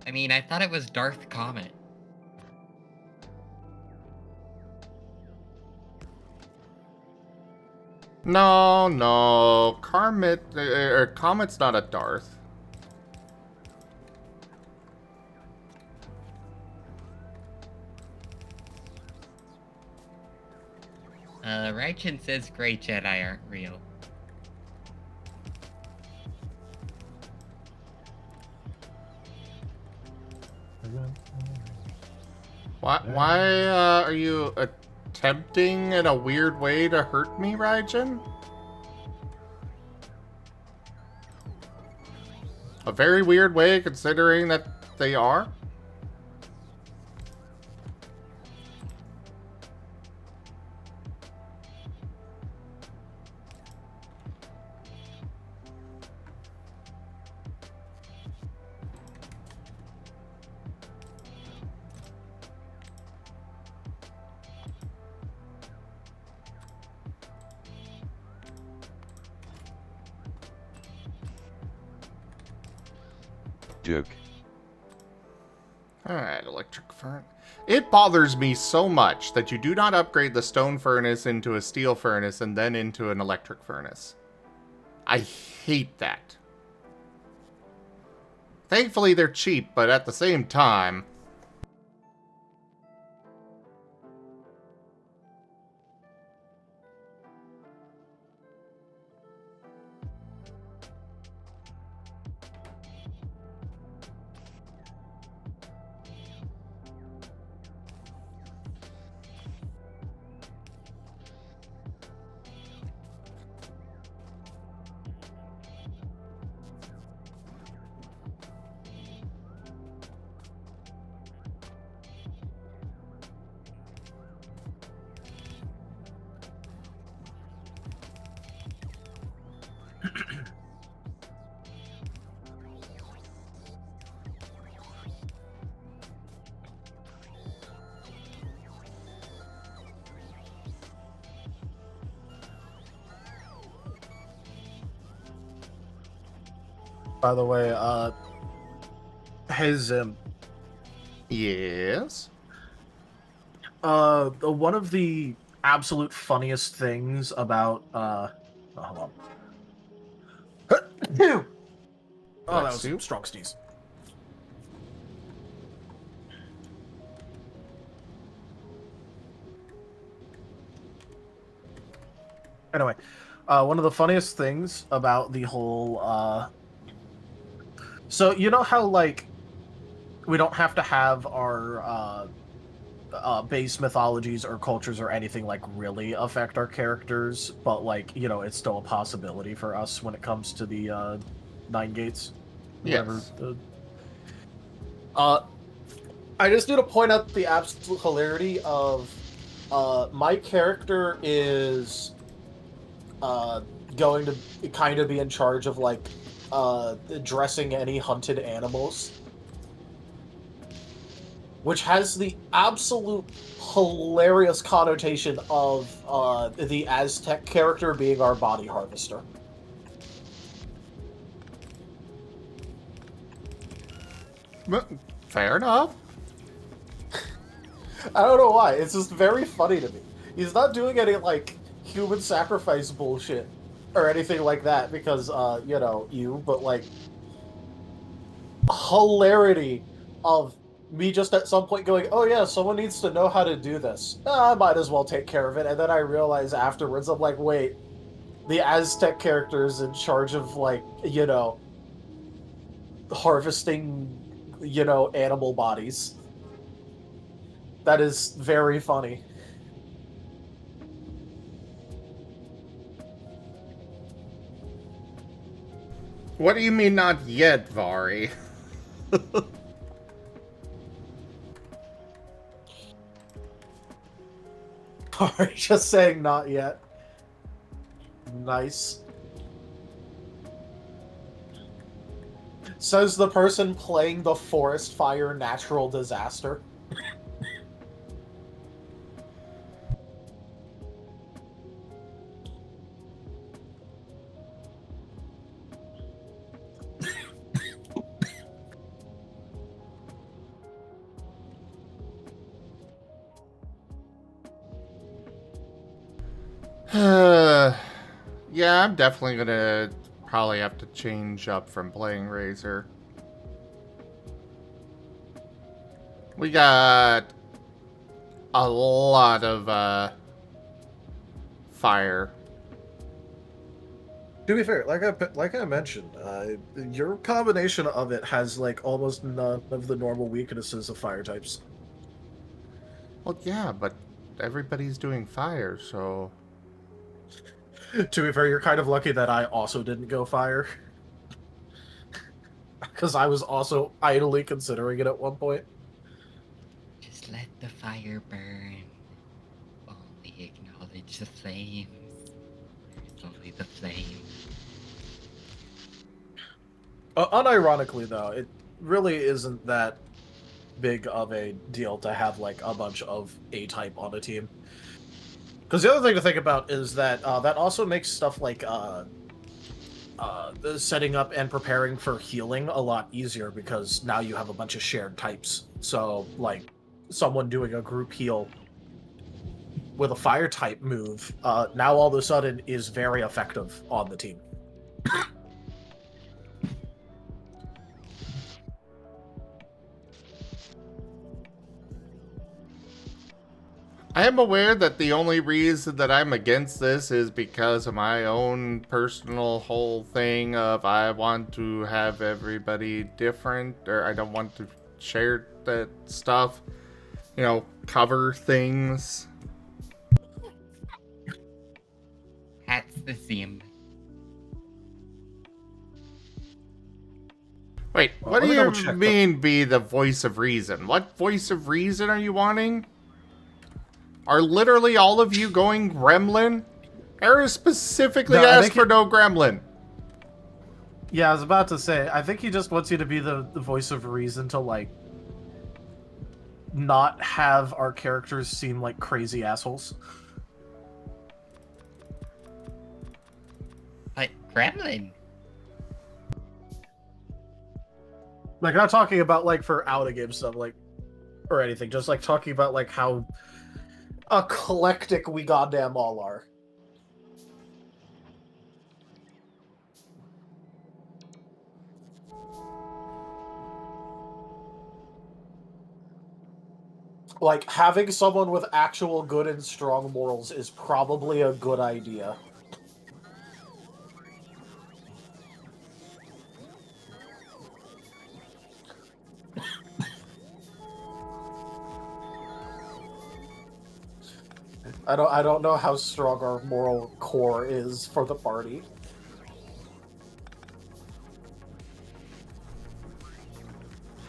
I mean, I thought it was Darth Comet. No, Comet's not a Darth. Raichin says Grey Jedi aren't real. Why are you attempting in a weird way to hurt me, Raijin? A very weird way, considering that they are? Joke. Alright, electric furnace. It bothers me so much that you do not upgrade the stone furnace into a steel furnace and then into an electric furnace. I hate that. Thankfully, they're cheap, but at the same time... by the way, hey Zim, Yes? one of the absolute funniest things about hold on. Oh, that was you. strong sneeze. Anyway, one of the funniest things about the whole so you know how like we don't have to have our base mythologies or cultures or anything like really affect our characters, but like, you know, it's still a possibility for us when it comes to the 9 gates. Yes. I just need to point out the absolute hilarity of my character is going to kind of be in charge of like dressing any hunted animals, which has the absolute hilarious connotation of the Aztec character being our body harvester. Fair enough. I don't know why. It's just very funny to me. He's not doing any, like, human sacrifice bullshit or anything like that because, you know, but, like, hilarity of me just at some point going, oh yeah, someone needs to know how to do this. I might as well take care of it. And then I realize afterwards, I'm like, wait, the Aztec character is in charge of, like, you know, harvesting, you know, animal bodies. That is very funny. What do you mean not yet, Vari? Sorry, just saying not yet. Nice. Says the person playing the forest fire natural disaster. Yeah, I'm definitely gonna probably have to change up from playing Razor. We got a lot of fire. To be fair, like I mentioned, your combination of it has like almost none of the normal weaknesses of fire types. Well, yeah, but everybody's doing fire, so... To be fair, you're kind of lucky that I also didn't go fire. Because I was also idly considering it at one point. Just let the fire burn. Only acknowledge the flames. Only the flame. Unironically, though, it really isn't that big of a deal to have like a bunch of A-type on a team. Because the other thing to think about is that that also makes stuff like setting up and preparing for healing a lot easier because now you have a bunch of shared types. So, like, someone doing a group heal with a fire type move now all of a sudden is very effective on the team. I am aware that the only reason that I'm against this is because of my own personal whole thing of I want to have everybody different, or I don't want to share that stuff, you know, cover things. That's the theme. Wait, Well, what let do me you double check mean be the voice of reason? What voice of reason are you wanting? Are literally all of you going gremlin? Era specifically No, I asked think for no gremlin. Yeah, I was about to say, I think he just wants you to be the voice of reason to, like, not have our characters seem like crazy assholes. But Gremlin. Like, not talking about, like, for out-of-game stuff, like, or anything. Just, like, talking about, like, how eclectic we goddamn all are. Like, having someone with actual good and strong morals is probably a good idea. I don't know how strong our moral core is for the party.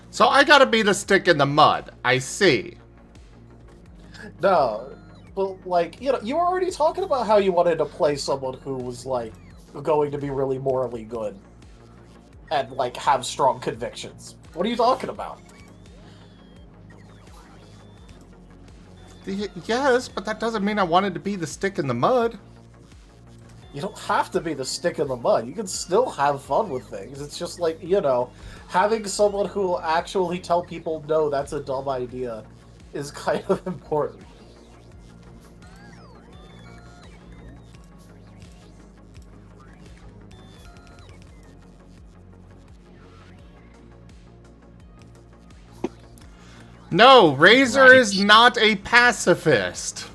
So I gotta be the stick in the mud. I see. No, but like, you know, you were already talking about how you wanted to play someone who was like going to be really morally good and like have strong convictions. What are you talking about? Yes, but that doesn't mean I wanted to be the stick in the mud. You don't have to be the stick in the mud. You can still have fun with things. It's just like, having someone who will actually tell people, no, that's a dumb idea, is kind of important. No, Razor Right. is not a pacifist.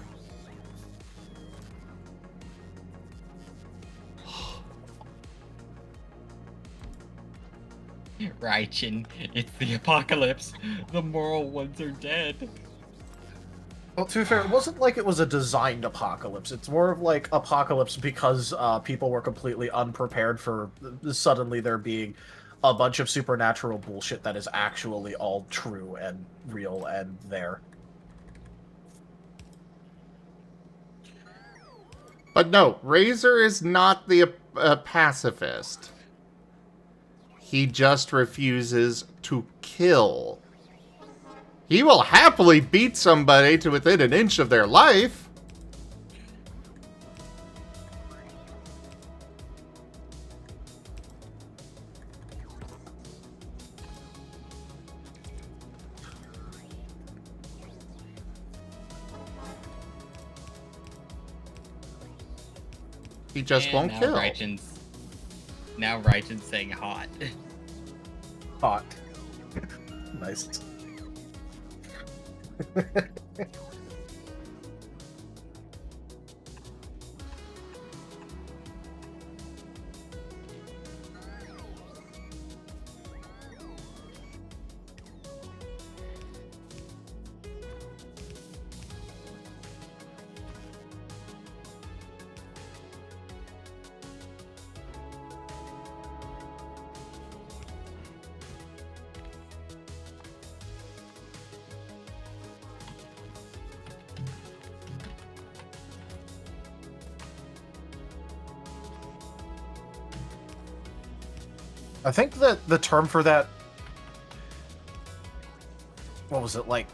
Raichin, it's the apocalypse. The moral ones are dead. Well, to be fair, it wasn't like it was a designed apocalypse. It's more of like apocalypse because people were completely unprepared for suddenly there being a bunch of supernatural bullshit that is actually all true and real and there. But no, Razor is not the pacifist. He just refuses to kill. He will happily beat somebody to within an inch of their life. He just won't kill. Now Raichin's saying hot. Hot. Nice. I think that the term for that, what was it, like,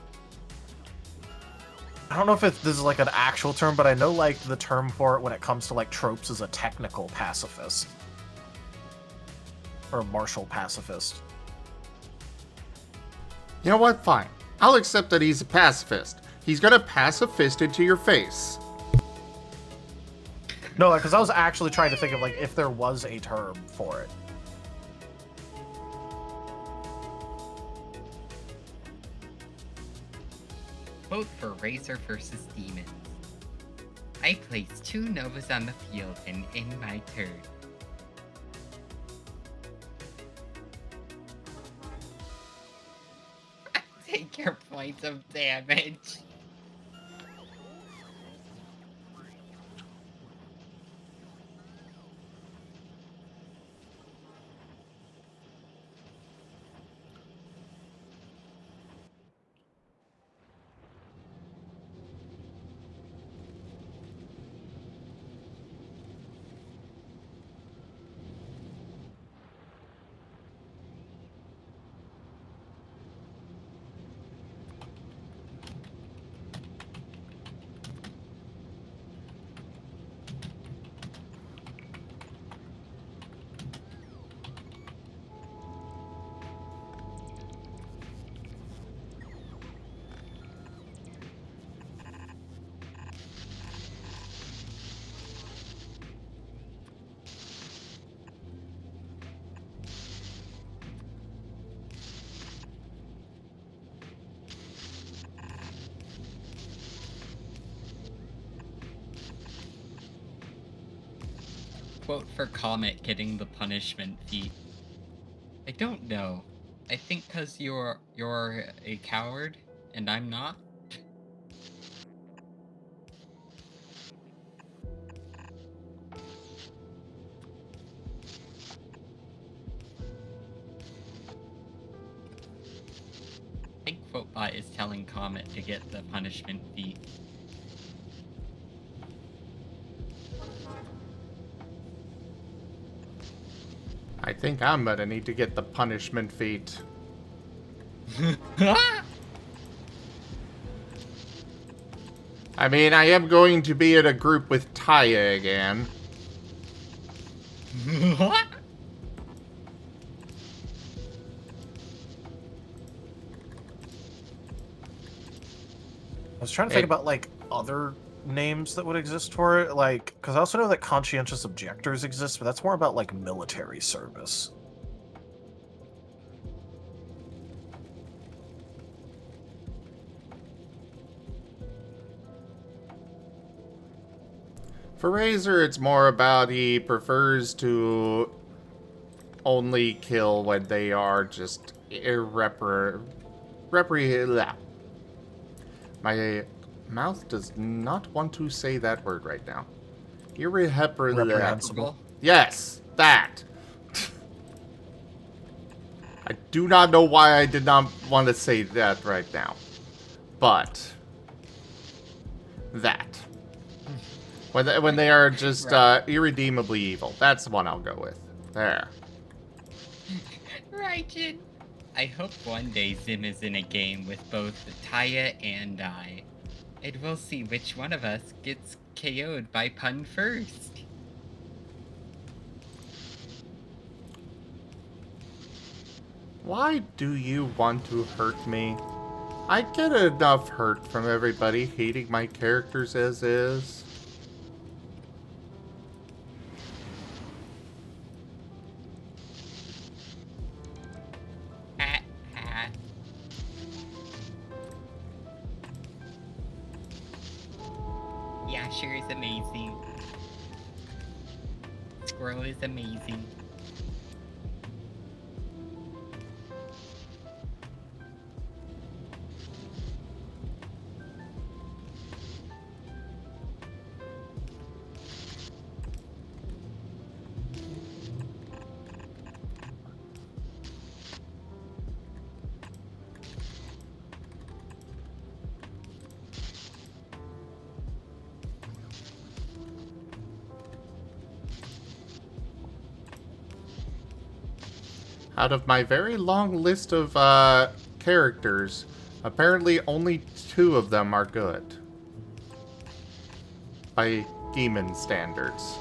I don't know if this is like an actual term, but I know like the term for it when it comes to like tropes is a technical pacifist. Or a martial pacifist. You know what? Fine. I'll accept that he's a pacifist. He's gonna pass a fist into your face. No, because I was actually trying to think of like if there was a term for it. Vote for Razor versus Demons. I placed 2 Novas on the field and in my turn. Take your points of damage. Quote for Comet getting the punishment feat. I don't know. I think because you're a coward and I'm not. I think Quotebot is telling Comet to get the punishment feat. I think I'm gonna need to get the punishment feat. I mean, I am going to be in a group with Taya again. I was trying to think about like other names that would exist for it, like because I also know that conscientious objectors exist, but that's more about like military service. For Razor, it's more about he prefers to only kill when they are just My mouth does not want to say that word right now. Reprehensible. Yes, that. I do not know why I did not want to say that right now. But that. When they are just irredeemably evil. That's the one I'll go with. There. Right, Jin. I hope one day Zim is in a game with both Taya and I. And we'll see which one of us gets KO'd by Pun first. Why do you want to hurt me? I get enough hurt from everybody hating my characters as is. Yasher is amazing. Squirrel is amazing. Out of my very long list of characters, apparently only 2 of them are good. By demon standards.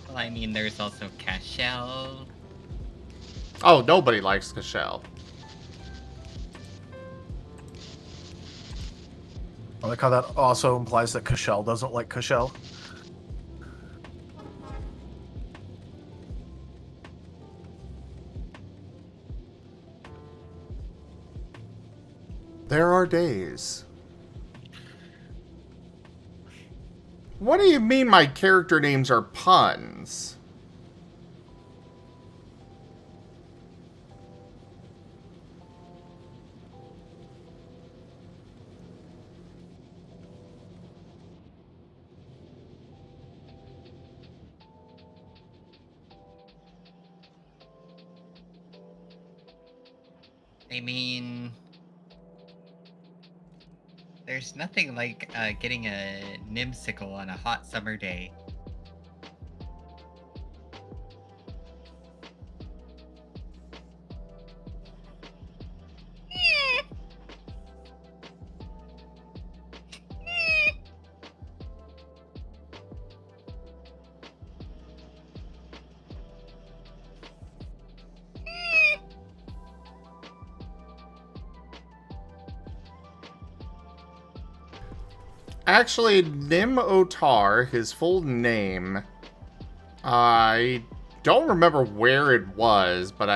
Well, I mean, there's also Cashel. Oh, nobody likes Cashel. I like how that also implies that Cashel doesn't like Cashel. There are days. What do you mean my character names are puns? I mean, there's nothing like getting a nimsicle on a hot summer day. Actually, Nim Otar, his full name, I don't remember where it was, but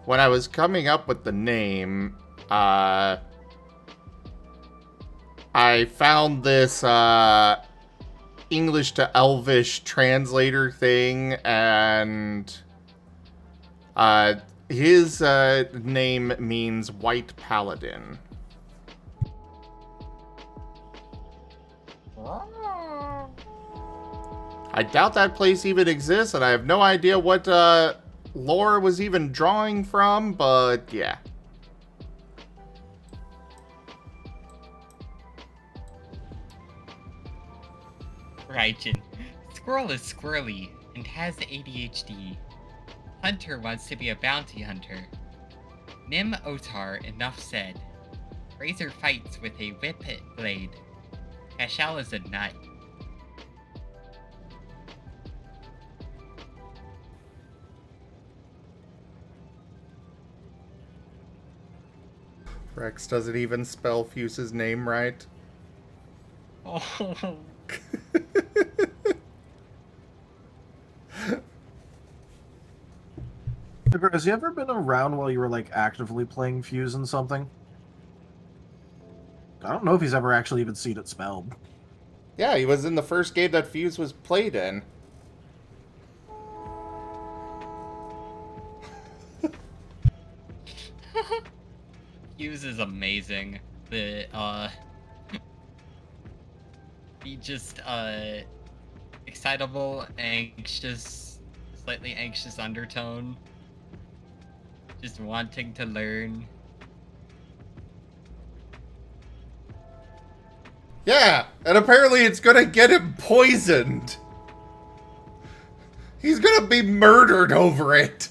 when I was coming up with the name, I found this English to Elvish translator thing, and his name means White Paladin. I doubt that place even exists, and I have no idea what lore was even drawing from, but yeah. Raijin. Squirrel is squirrely and has ADHD. Hunter wants to be a bounty hunter. Nim Otar, enough said. Razor fights with a whip blade. Cashel is a nut. Rex doesn't even spell Fuse's name right. Oh. Has he ever been around while you were like actively playing Fuse in something? I don't know if he's ever actually even seen it spelled. Yeah, he was in the first game that Fuse was played in. Hughes is amazing. The he just excitable, anxious, slightly anxious undertone. Just wanting to learn. Yeah, and apparently it's gonna get him poisoned. He's gonna be murdered over it.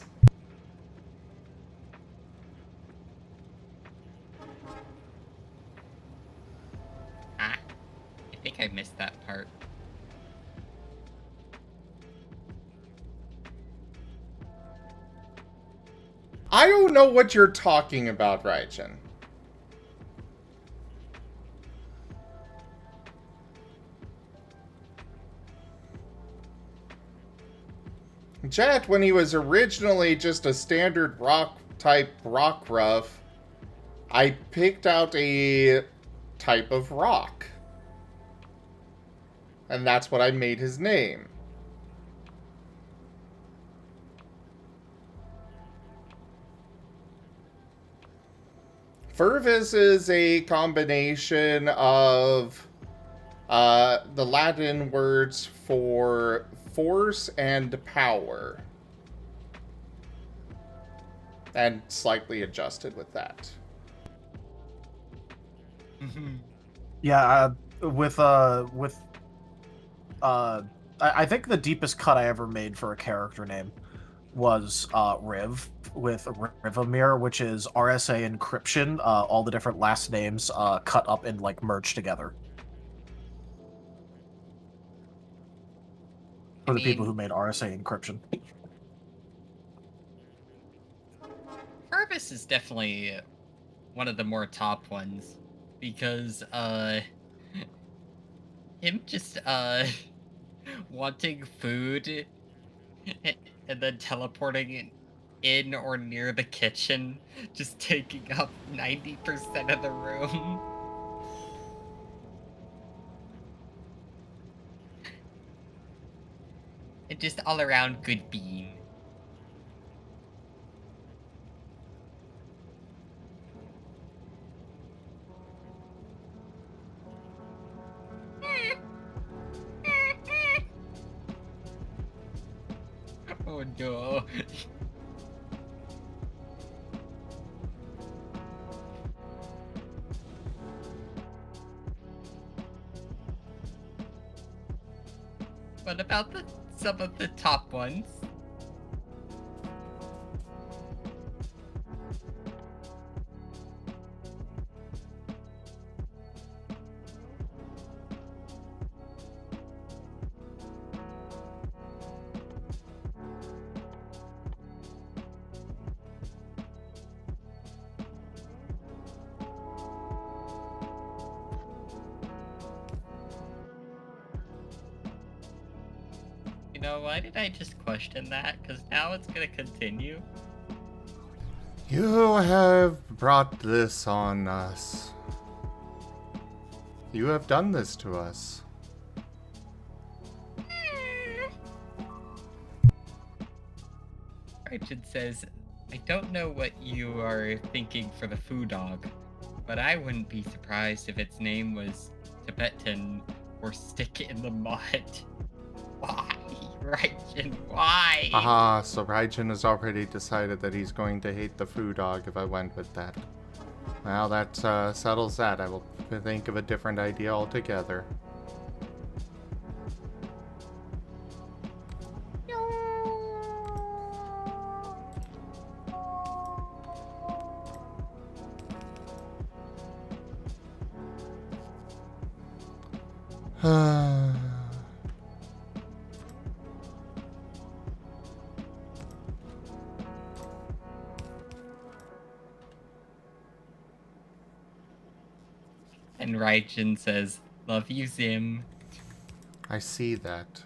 Ah, I think I missed that part. I don't know what you're talking about, Raijin. Jet, when he was originally just a standard rock-type Rockruff, I picked out a type of rock. And that's what I made his name. Furvis is a combination of the Latin words for force and power. And slightly adjusted with that. Yeah, I think the deepest cut I ever made for a character name was Riv with Rivamir, which is RSA encryption, all the different last names cut up and like merged together. For the people who made RSA encryption. Purvis is definitely one of the more top ones because him just wanting food and then teleporting in or near the kitchen, just taking up 90% of the room. And just all around good being. Oh no. What about some of the top ones? You know, why did I just question that? Because now it's gonna continue. You have brought this on us. You have done this to us. Richard says, I don't know what you are thinking for the foo dog, but I wouldn't be surprised if its name was Tibetan or Stick in the Mud. Why, Raijin? Why? Aha, so Raijin has already decided that he's going to hate the foo dog if I went with that. Well, that settles that. I will think of a different idea altogether. And Raijin says, "Love you, Zim." I see that.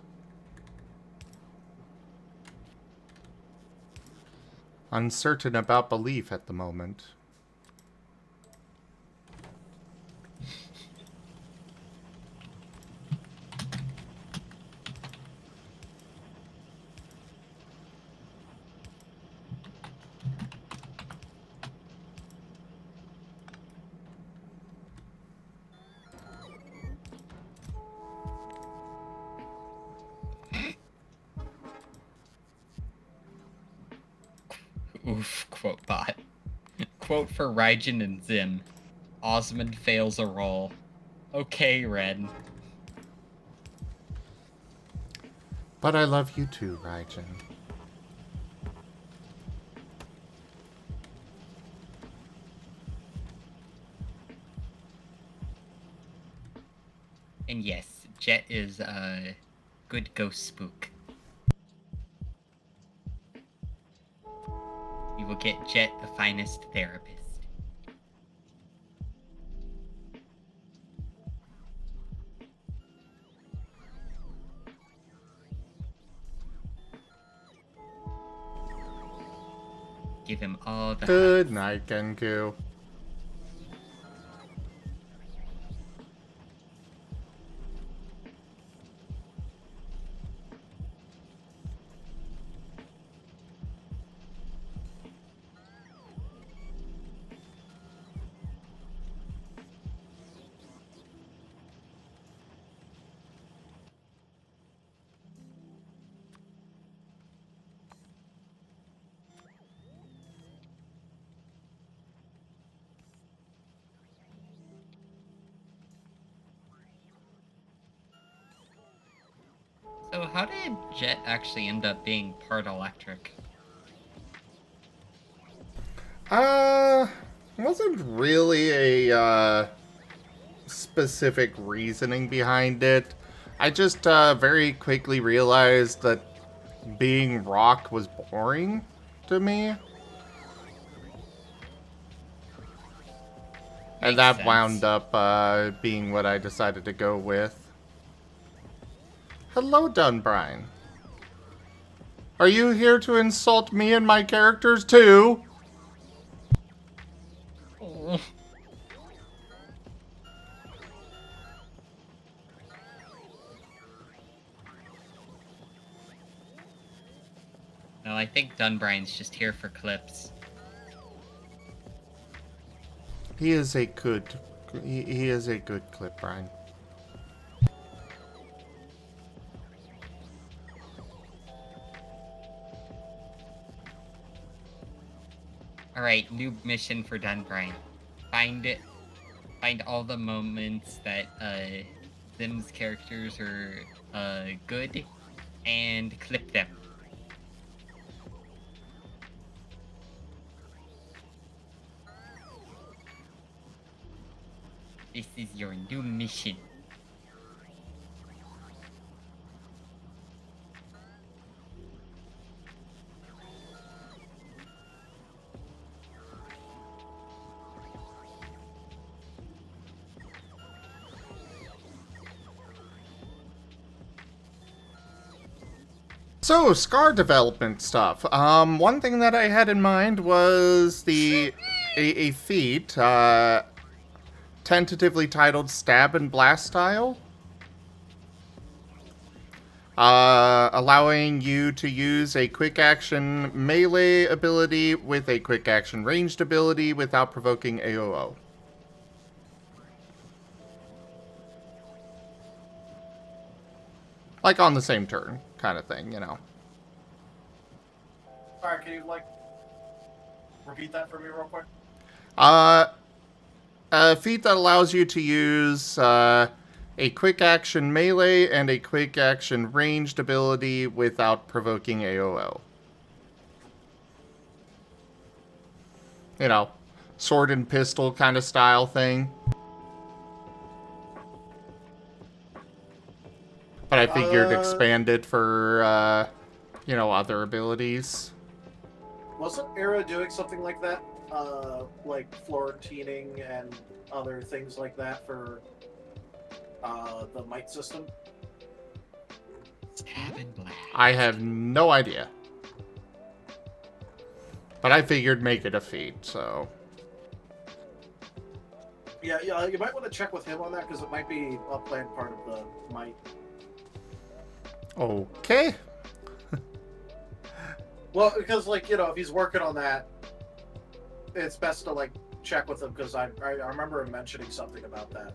Uncertain about belief at the moment. Oof, quote bot. Quote for Raijin and Zim. Osmond fails a roll. Okay, Ren. But I love you too, Raijin. And yes, Jet is a good ghost spook. You will get Jet the finest therapist. Give him all the Good hugs. night, Genku. So how did Jet actually end up being part electric? Wasn't really a specific reasoning behind it. I just very quickly realized that being rock was boring to me. And Makes that sense. wound up being what I decided to go with. Hello, Dunbrine. Are you here to insult me and my characters too? Oh. No, I think Dunbrine's just here for clips. He is a good clip, Brian. Alright, new mission for Dunbrine. Find all the moments that Zim's characters are good and clip them. This is your new mission. So, Scar development stuff. One thing that I had in mind was a feat, tentatively titled Stab and Blast Style. Allowing you to use a quick action melee ability with a quick action ranged ability without provoking AOO. Like on the same turn, kind of thing, you know. Alright, can you, repeat that for me real quick? A feat that allows you to use a quick action melee and a quick action ranged ability without provoking AOO. You know, sword and pistol kind of style thing. I figured expanded for, other abilities. Wasn't Era doing something like that? Like Florentining and other things like that for the Might system? Stab and blast. I have no idea. But I figured make it a feat, so... Yeah, you might want to check with him on that, because it might be a planned part of the Might. Okay. Well, because, if he's working on that, it's best to, check with him, because I remember him mentioning something about that.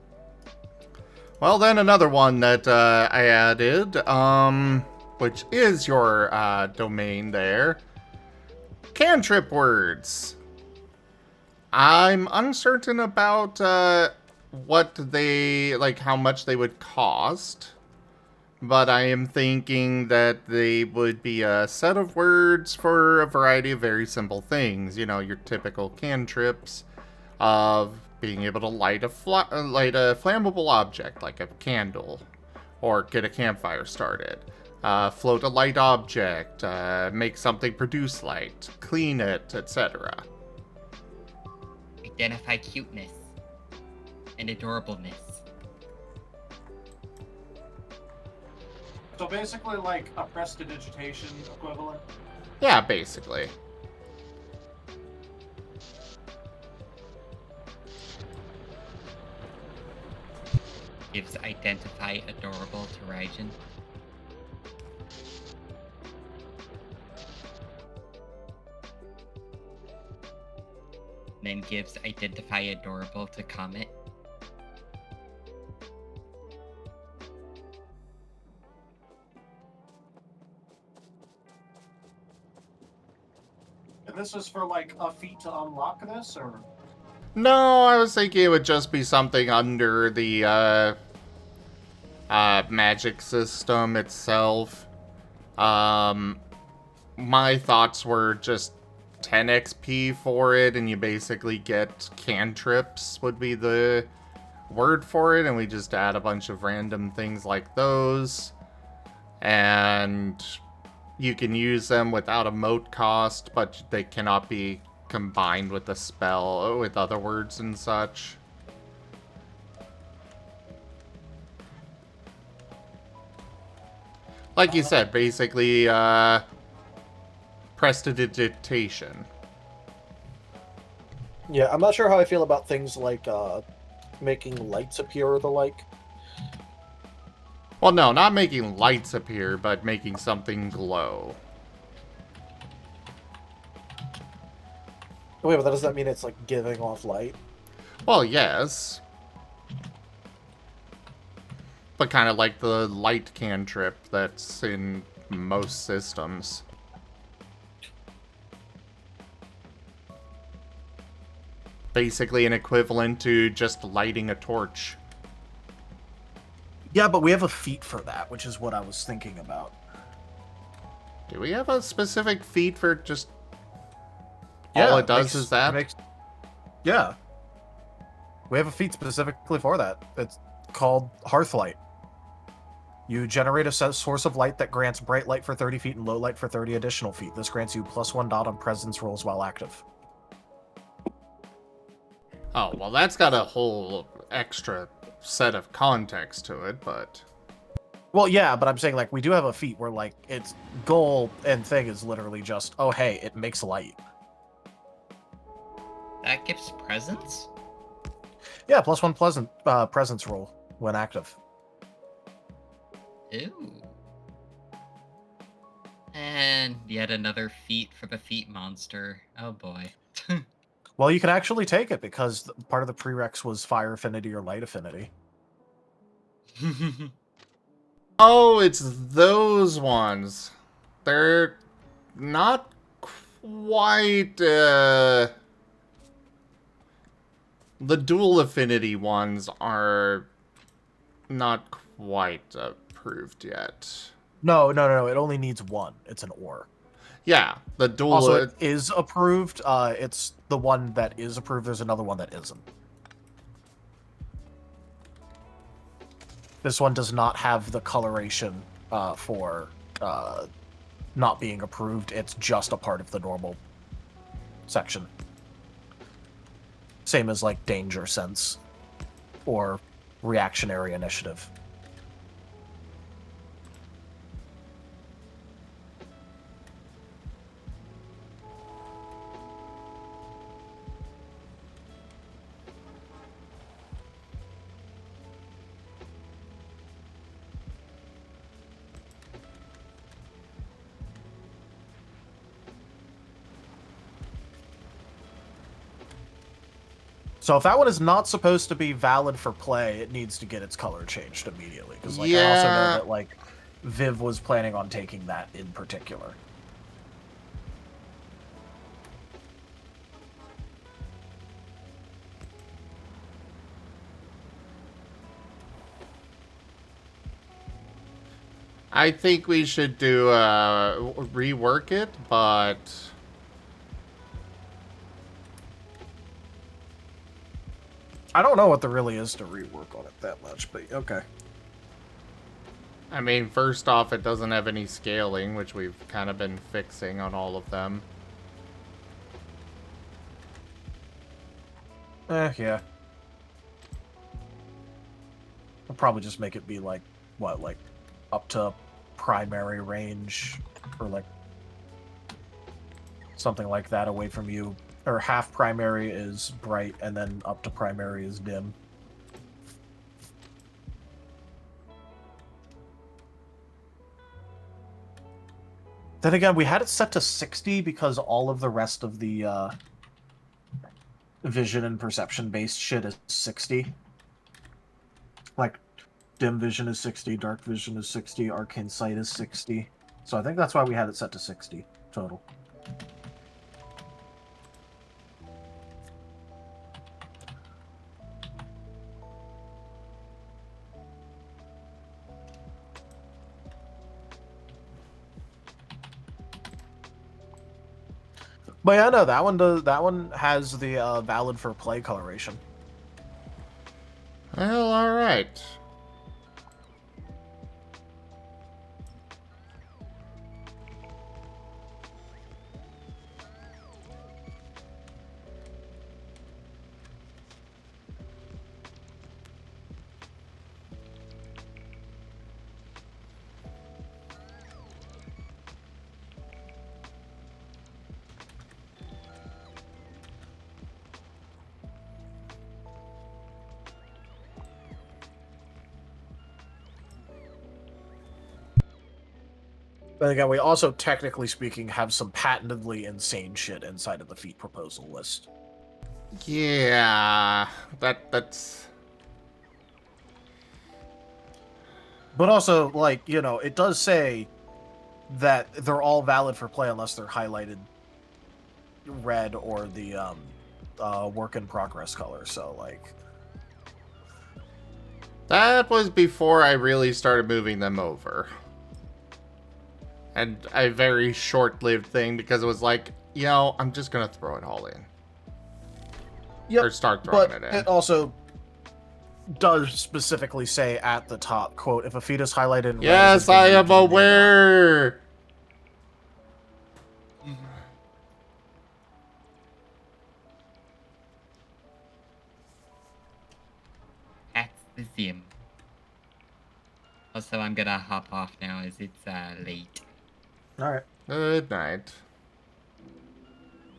Well, then another one that I added, which is your domain there. Cantrip words. I'm uncertain about what they, how much they would cost. But I am thinking that they would be a set of words for a variety of very simple things. Your typical cantrips of being able to light a flammable object, like a candle, or get a campfire started. Float a light object, make something produce light, clean it, etc. Identify cuteness and adorableness. So basically, a prestidigitation equivalent? Yeah, basically. Gives identify adorable to Raijin. Then gives identify adorable to Comet. And this is for, a feat to unlock this, or...? No, I was thinking it would just be something under the magic system itself. My thoughts were just 10 XP for it, and you basically get cantrips would be the word for it, and we just add a bunch of random things like those. And you can use them without a mote cost, but they cannot be combined with the spell, with other words and such. Like you said, basically, prestidigitation. Yeah, I'm not sure how I feel about things like making lights appear or the like. Well, no, not making lights appear, but making something glow. Wait, but does that mean it's giving off light? Well, yes. But kind of like the light cantrip that's in most systems. Basically an equivalent to just lighting a torch. Yeah, but we have a feat for that, which is what I was thinking about. Do we have a specific feat for just... all it does is that? Yeah. We have a feat specifically for that. It's called Hearthlight. You generate a source of light that grants bright light for 30 feet and low light for 30 additional feet. This grants you +1 dot on presence rolls while active. Oh, well, that's got a whole extra set of context to it, but... Well, yeah, but I'm saying, we do have a feat where, its goal and thing is literally just, oh, hey, it makes light. That gives presence? Yeah, +1 presence roll when active. Ooh. And yet another feat for the feat monster. Oh boy. Well, you can actually take it because part of the prereqs was fire affinity or light affinity. Oh, it's those ones. They're not quite, the dual affinity ones are not quite approved yet. No, it only needs one. It's an ore. Yeah, the dual... Also, it is approved. It's the one that is approved. There's another one that isn't. This one does not have the coloration for not being approved. It's just a part of the normal section. Same as like danger sense or reactionary initiative. So if that one is not supposed to be valid for play, it needs to get its color changed immediately. Because like I also know Yeah. that like Viv was planning on taking that in particular. I think we should do rework it, but I don't know what there really is to rework on it that much, but okay. I mean, first off, it doesn't have any scaling, which we've kind of been fixing on all of them. Yeah. I'll probably just make it be like, what, like up to primary range or like something like that away from you. Or half primary is bright and then up to primary is dim. Then again, we had it set to 60 because all of the rest of the vision and perception based shit is 60. Like, dim vision is 60, dark vision is 60, arcane sight is 60. So I think that's why we had it set to 60 total. But yeah, no, that one does. That one has the valid for play coloration. Well, all right. But again, we also, technically speaking, have some patentedly insane shit inside of the feat proposal list. Yeah, that's. But also, like, you know, it does say that they're all valid for play unless they're highlighted red or the work in progress color. So, like, That was before I really started moving them over. And a very short-lived thing because it was like, you know, I'm just gonna throw it all in. yep, Or start throwing but it in. it also does specifically say at the top, quote, if a feat is highlighted in red, Yes, I am aware. That's the sim. Also, I'm gonna hop off now as it's late. All right. Good night.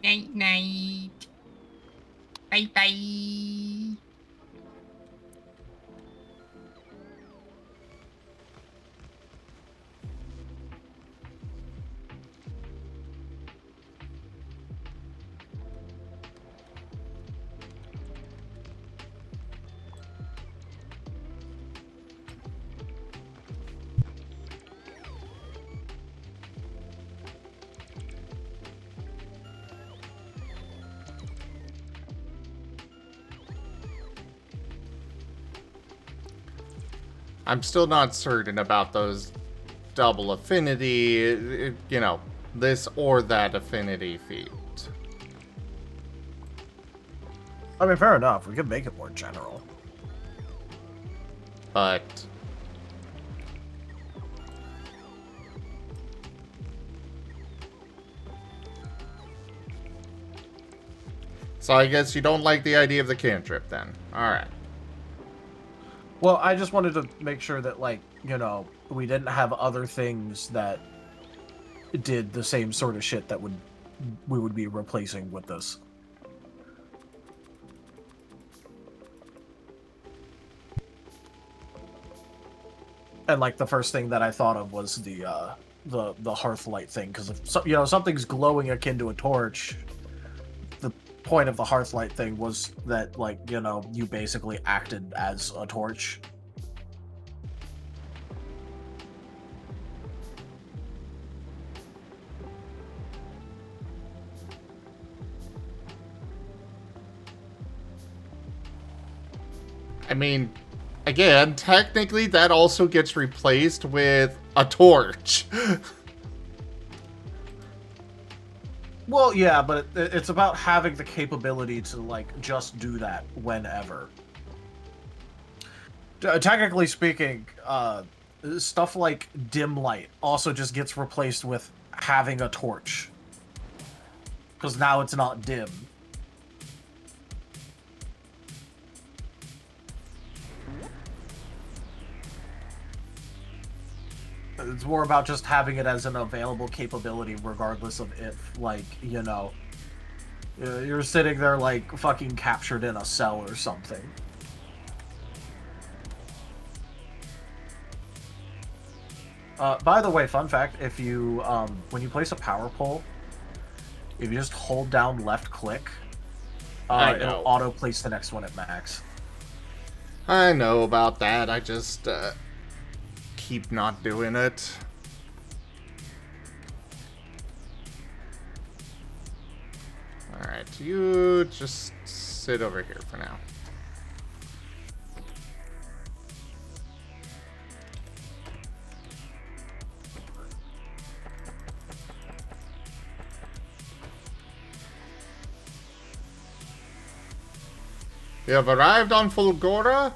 Night night. Bye bye. I'm still not certain about those double affinity, you know, this or that affinity feat. I mean, fair enough. We could make it more general. But So I guess you don't like the idea of the cantrip then. Alright. Well, I just wanted to make sure that, like, you know, we didn't have other things that did the same sort of shit that we would be replacing with this. And like the first thing that I thought of was the hearth light thing, because if you know, something's glowing akin to a torch, the point of the hearth light thing was that, like, you know, you basically acted as a torch. I mean, again, technically that also gets replaced with a torch. Well, yeah, but it's about having the capability to, like, just do that whenever. Technically speaking, stuff like dim light also just gets replaced with having a torch. Because now it's not dim. It's more about just having it as an available capability, regardless of if, like, you know, you're sitting there, like, fucking captured in a cell or something. By the way, fun fact, if you, when you place a power pole, if you just hold down left click, it'll auto-place the next one at max. I know about that, I just, keep not doing it. Alright, you just sit over here for now. You have arrived on Fulgora?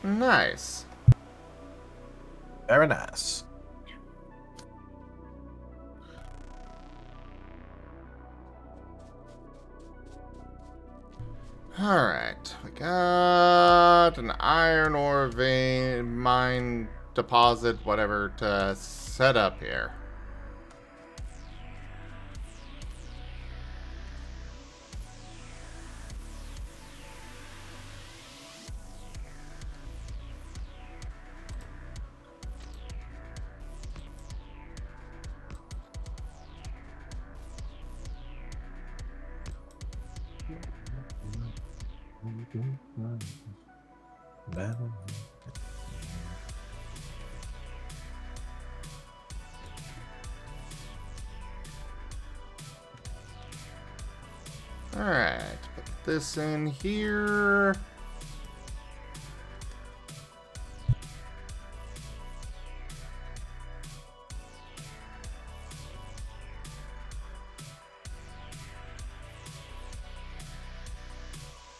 Nice. Very nice. Alright, we got an iron ore vein, mine deposit, whatever, to set up here. Alright, put this in here.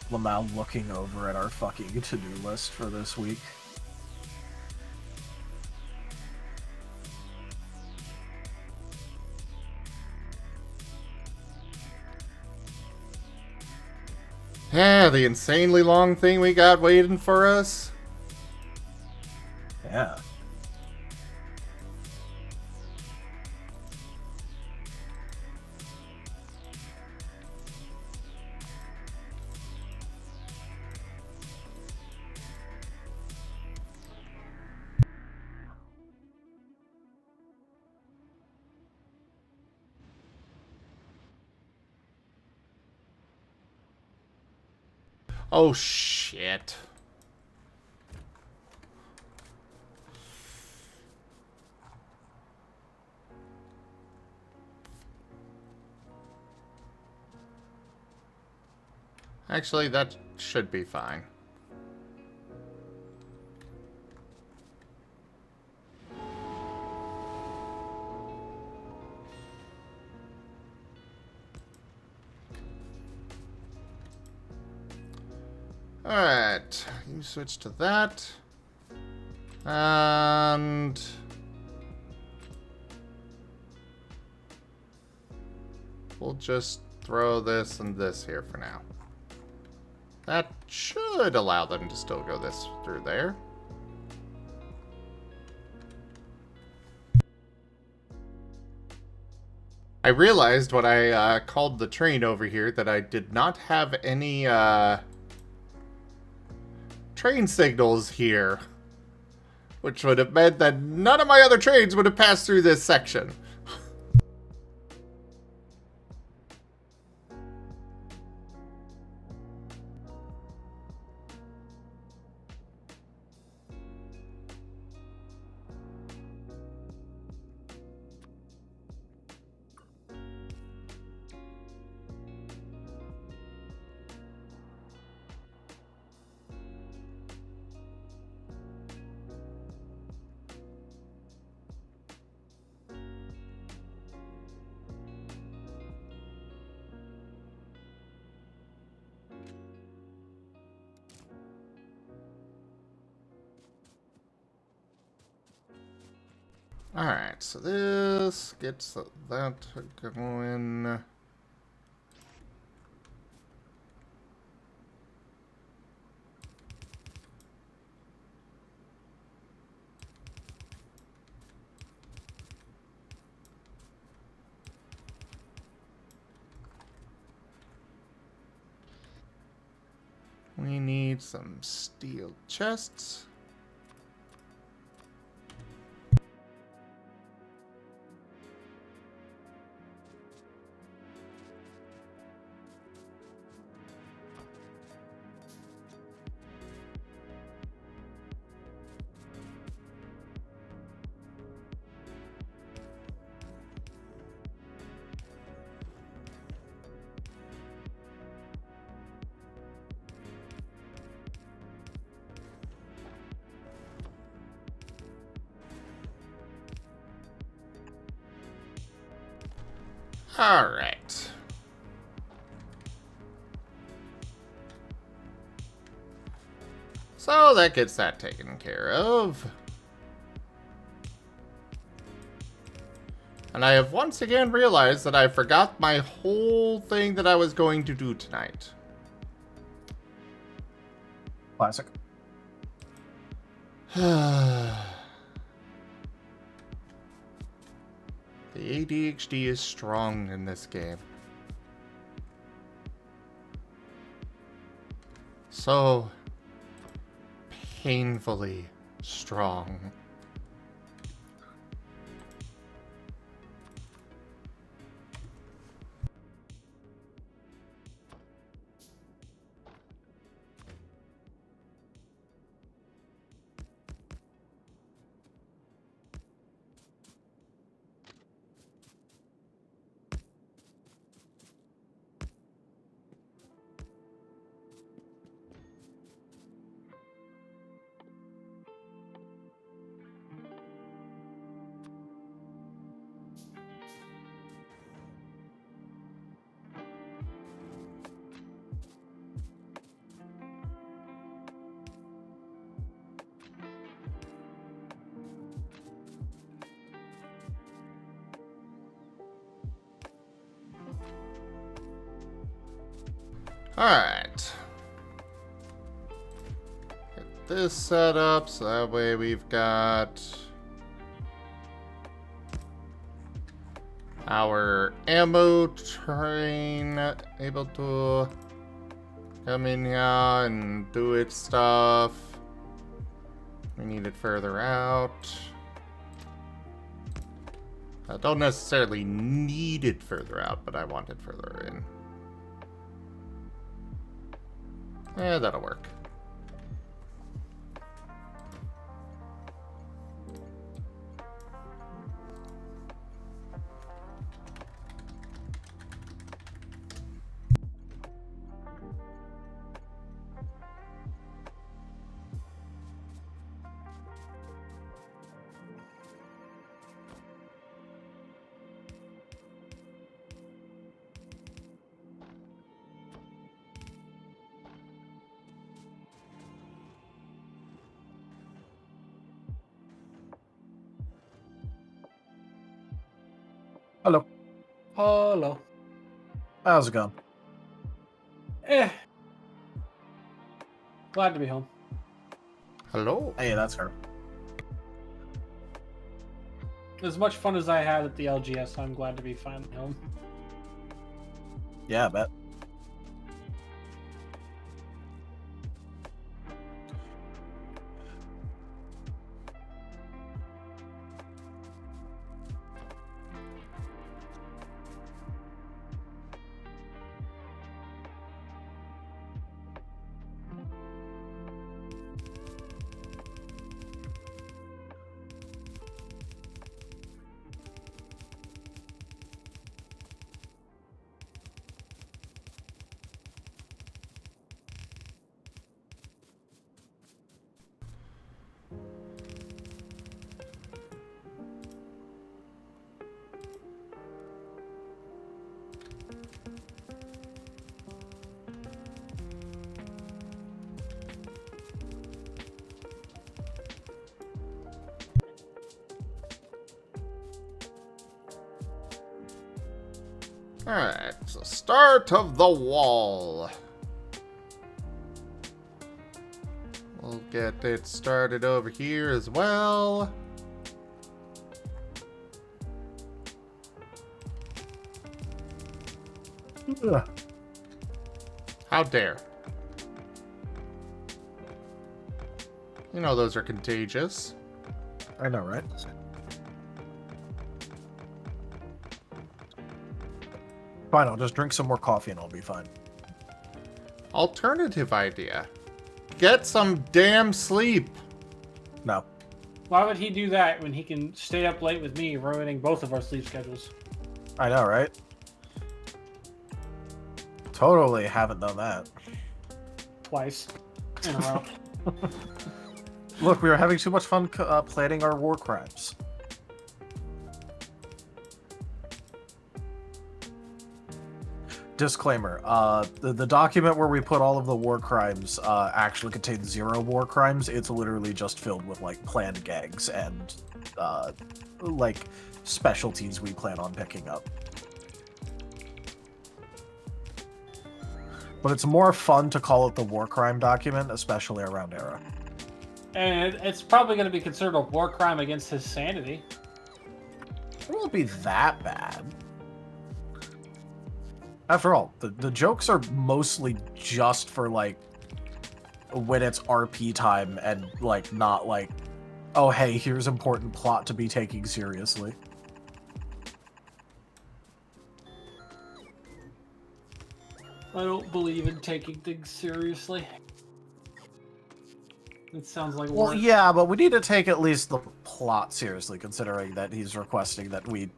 Lamau looking over at our fucking to-do list for this week. Yeah, the insanely long thing we got waiting for us. Yeah. Oh, shit. Actually, that should be fine. Alright, you switch to that. And we'll just throw this and this here for now. That should allow them to still go this through there. I realized when I called the train over here that I did not have any train signals here, which would have meant that none of my other trains would have passed through this section. Alright, so this gets that going. We need some steel chests. All right. So that gets that taken care of. And I have once again realized that I forgot my whole thing that I was going to do tonight. Classic. The ADHD is strong in this game. So painfully strong. Alright. Get this set up so that way we've got our ammo train able to come in here and do its stuff. We need it further out. I don't necessarily need it further out, but I want it further in. Yeah, that'll work. Hello. Hello. How's it going? Glad to be home. Hello. Hey, that's her. As much fun as I had at the LGS, I'm glad to be finally home. Yeah, I bet. Alright, so start of the wall. We'll get it started over here as well. Ugh. How dare. You know those are contagious. I know, right? Fine, I'll just drink some more coffee and I'll be fine. Alternative idea. Get some damn sleep. No. Why would he do that when he can stay up late with me, ruining both of our sleep schedules? I know, right? Totally haven't done that. Twice in a row. Look, we were having too much fun planning our war crimes. Disclaimer, the document where we put all of the war crimes actually contains 0 war crimes. It's literally just filled with, like, planned gags and, like, specialties we plan on picking up. But it's more fun to call it the war crime document, especially around Era. And it's probably going to be considered a war crime against his sanity. It won't be that bad. After all, the jokes are mostly just for, like, when it's RP time and, like, not like, oh, hey, here's important plot to be taking seriously. I don't believe in taking things seriously. It sounds like Well, work. yeah, but we need to take at least the plot seriously, considering that he's requesting that we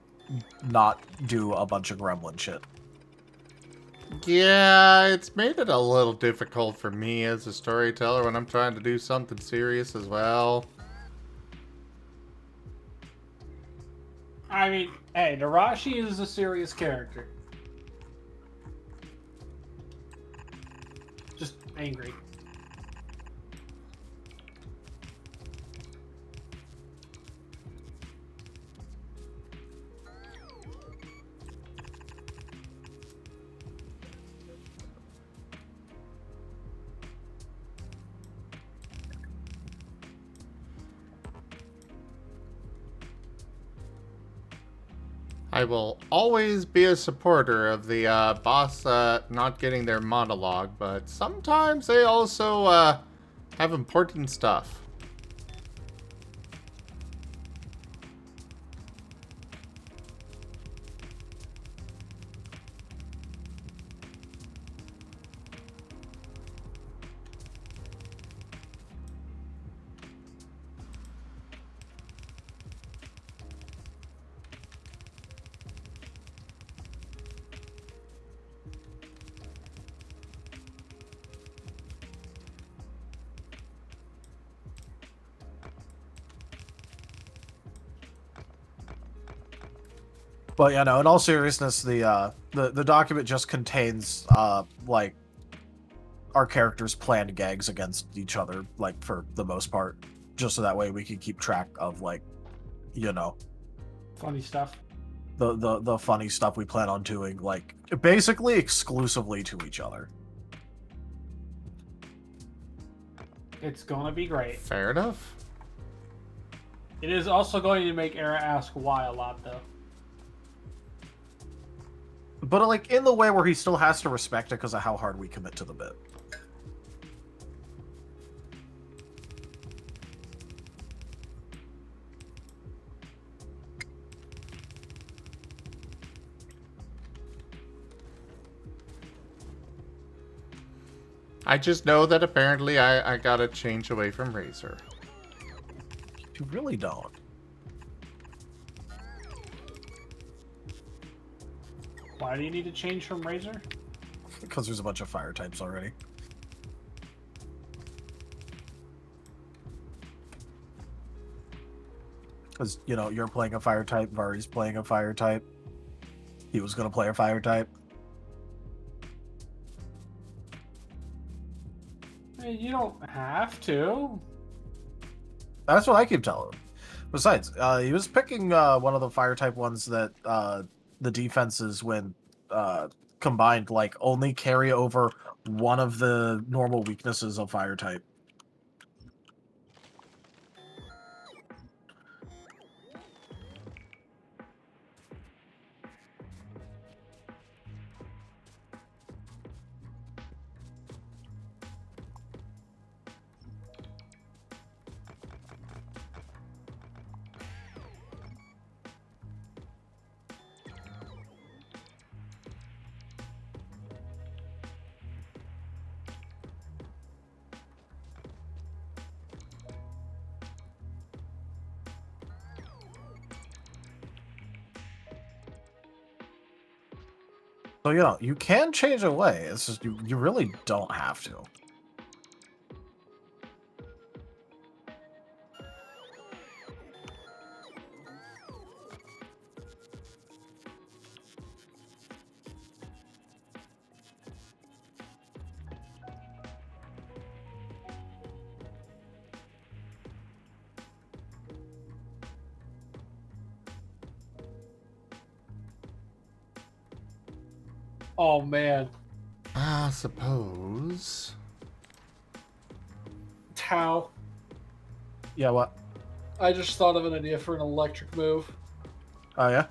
not do a bunch of gremlin shit. Yeah, it's made it a little difficult for me as a storyteller when I'm trying to do something serious as well. I mean, hey, Narashi is a serious character. Just angry. I will always be a supporter of the boss not getting their monologue, but sometimes they also have important stuff. But yeah, no, in all seriousness, the document just contains like our characters' planned gags against each other, like for the most part, just so that way we can keep track of, like, you know, Funny stuff. the funny stuff we plan on doing, like basically exclusively to each other. It's gonna be great. Fair enough. It is also going to make Era ask why a lot, though. But like in the way where he still has to respect it because of how hard we commit to the bit. I just know that apparently I gotta change away from Razor. You really don't. Why do you need to change from Razor? Because there's a bunch of fire types already. Because, you know, you're playing a fire type, Vari's playing a fire type. He was going to play a fire type. Hey, you don't have to. That's what I keep telling him. Besides, he was picking one of the fire type ones that the defenses, when combined, like only carry over one of the normal weaknesses of fire type. So, you know, you can change away. It's just you really don't have to. Oh, man. I suppose. Tau. Yeah, what? I just thought of an idea for an electric move. Oh, yeah?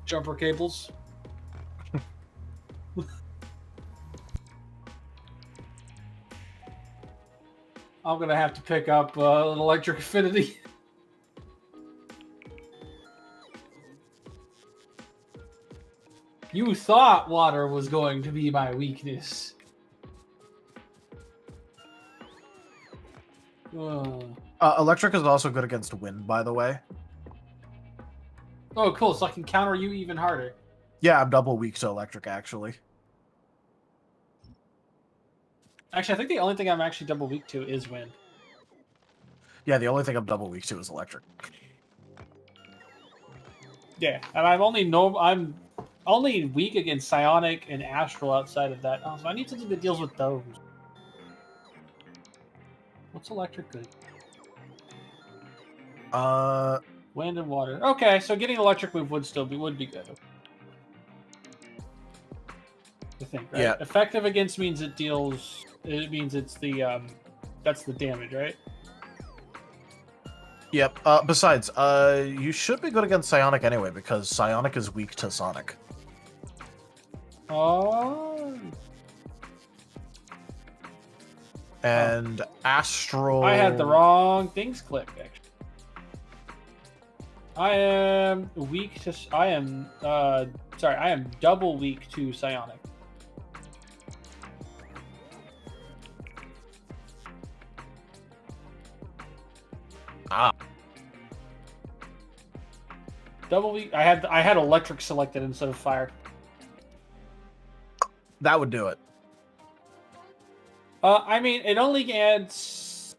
Jumper cables. I'm gonna have to pick up an electric affinity. You thought water was going to be my weakness. Electric is also good against wind, by the way. Oh, cool. So I can counter you even harder. Yeah, I'm double weak to electric, actually. Actually, I think the only thing I'm actually double weak to is wind. Yeah, the only thing I'm double weak to is electric. Yeah, and I'm only weak against psionic and astral outside of that. Oh, so I need something that deals with those. What's electric good? Wind and water. Okay, so getting electric move would be good. I think, right? Yeah. Effective against means it deals. It means it's the that's the damage, right? Yep. Besides, you should be good against psionic anyway, because psionic is weak to sonic. Oh. And astral. I had the wrong things clicked, actually. I am weak to. I am. Sorry, I am double weak to psionic. Ah. Double weak. I had electric selected instead of fire. That would do it. I mean, it only adds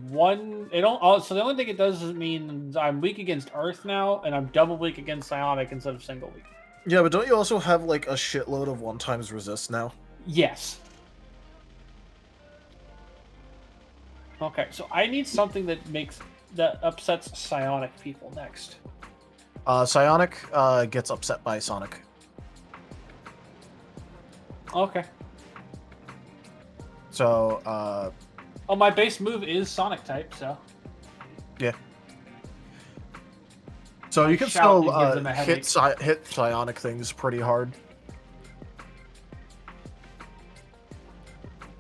one. It don't. Oh, so the only thing it does is mean I'm weak against Earth now, and I'm double weak against psionic instead of single weak. Yeah, but don't you also have like a shitload of 1x resist now? Yes. Okay, so I need something that upsets psionic people next. Psionic gets upset by Sonic. Okay. So, Oh, my base move is Sonic type, so. yeah. So I you can shout still and give them a headache. hit Psionic things pretty hard.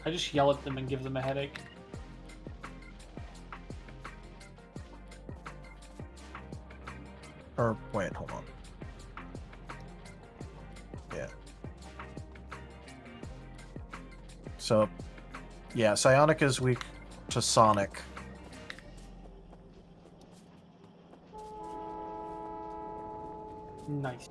I just yell at them and give them a headache. Or, wait, hold on. Yeah. So, yeah, Psionic is weak to Sonic. Nice.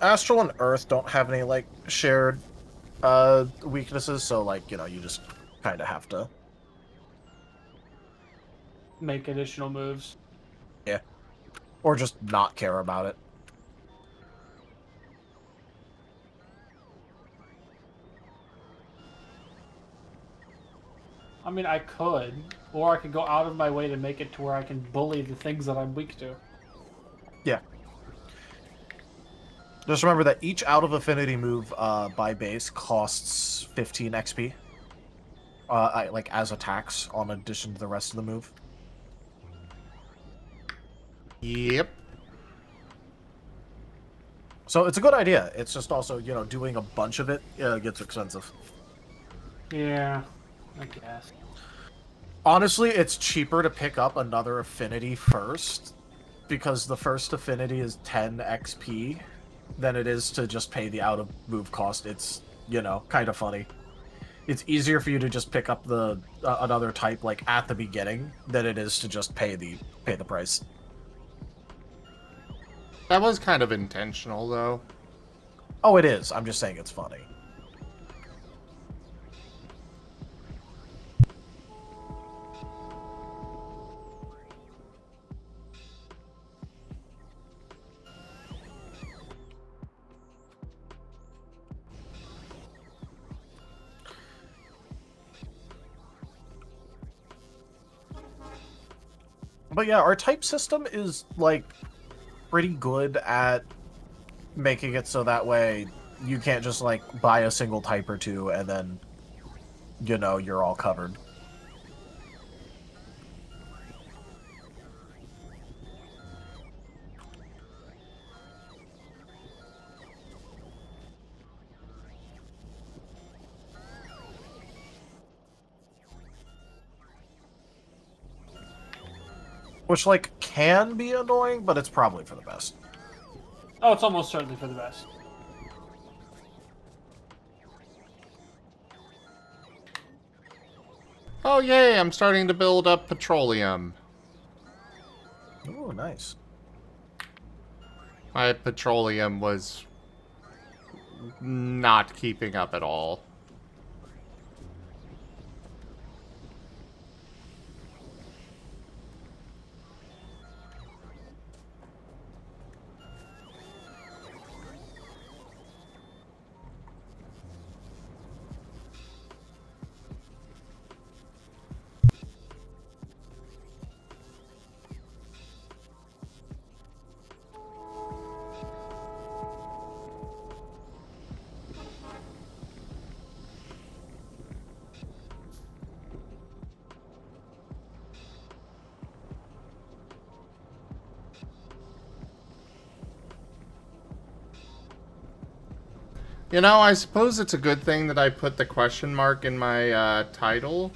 Astral and Earth don't have any, like, shared, weaknesses, so, like, you know, you just kind of have to... Make additional moves. Yeah. Or just not care about it. I mean, I could. Or I could go out of my way to make it to where I can bully the things that I'm weak to. Yeah. Just remember that each out of affinity move by base costs 15 XP. Like as attacks on addition to the rest of the move. Yep. So it's a good idea. It's just also, you know, doing a bunch of it gets expensive. Yeah, I guess. Honestly, it's cheaper to pick up another affinity first, because the first affinity is 10 XP, than it is to just pay the out-of-move cost. It's, you know, kind of funny. It's easier for you to just pick up the another type, like, at the beginning, than it is to just pay the price. That was kind of intentional, though. Oh, it is. I'm just saying it's funny. But yeah, our type system is, like, pretty good at making it so that way you can't just, like, buy a single type or two and then, you know, you're all covered. Which, like, can be annoying, but it's probably for the best. Oh, it's almost certainly for the best. Oh, yay, I'm starting to build up petroleum. Ooh, nice. My petroleum was not keeping up at all. You know, I suppose it's a good thing that I put the question mark in my title.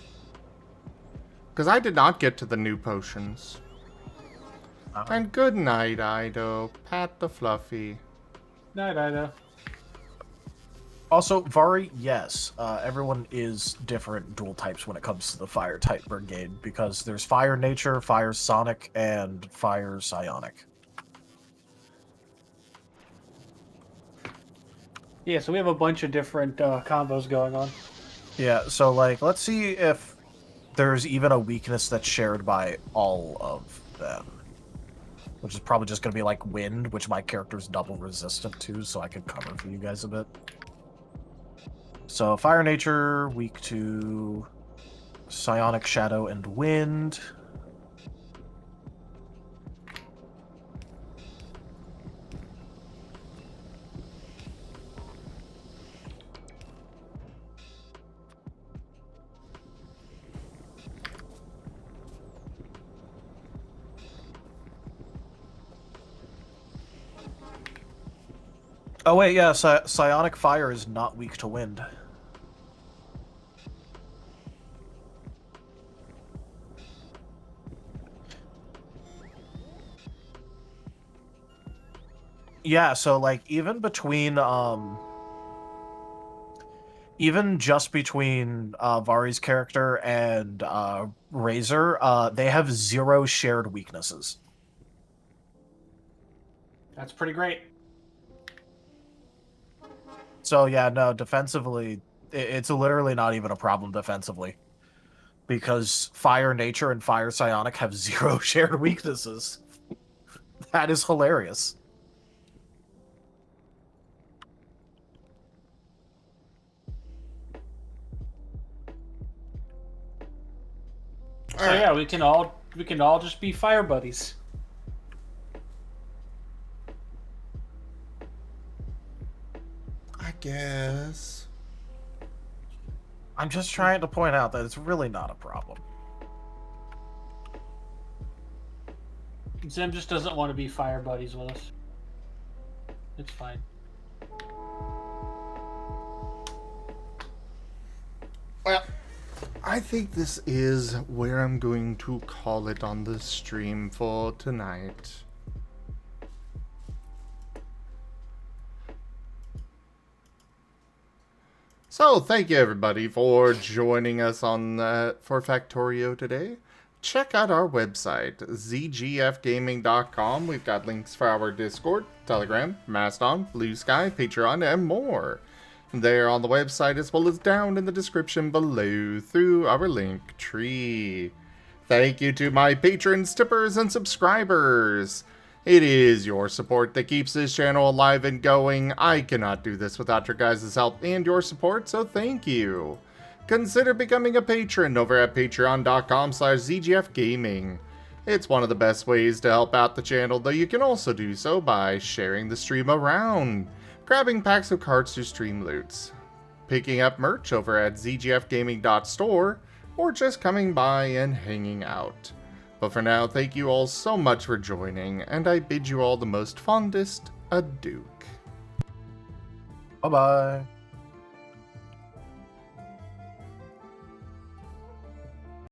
Because I did not get to the new potions. And good night, Ido. Pat the Fluffy. Night, Ida. Also, Vari, yes, everyone is different dual types when it comes to the fire type brigade, because there's fire nature, fire sonic, and fire psionic. Yeah, so we have a bunch of different combos going on. Yeah, so, like, let's see if there's even a weakness that's shared by all of them. Which is probably just going to be like wind, which my character's double resistant to, so I can cover for you guys a bit. So fire nature, weak to psionic shadow and wind. Oh wait, yeah, psionic fire is not weak to wind. Yeah, so like even between even just between Vari's character and Razor, they have 0 shared weaknesses. That's pretty great. So yeah, no, defensively, it's literally not even a problem defensively. Because Fire Nature and Fire Psionic have 0 shared weaknesses. That is hilarious. So yeah, we can all just be fire buddies. I guess. I'm just trying to point out that it's really not a problem. Zim just doesn't want to be fire buddies with us. It's fine. Well, I think this is where I'm going to call it on the stream for tonight. So, thank you everybody for joining us on for Factorio today. Check out our website, zgfgaming.com. We've got links for our Discord, Telegram, Mastodon, Blue Sky, Patreon, and more. There on the website, as well as down in the description below through our link tree. Thank you to my patrons, tippers, and subscribers. It is your support that keeps this channel alive and going. I cannot do this without your guys' help and your support, so thank you. Consider becoming a patron over at patreon.com/zgfgaming. It's one of the best ways to help out the channel, though you can also do so by sharing the stream around, grabbing packs of cards to stream loots, picking up merch over at zgfgaming.store, or just coming by and hanging out. But for now, thank you all so much for joining, and I bid you all the most fondest adieu. Bye-bye.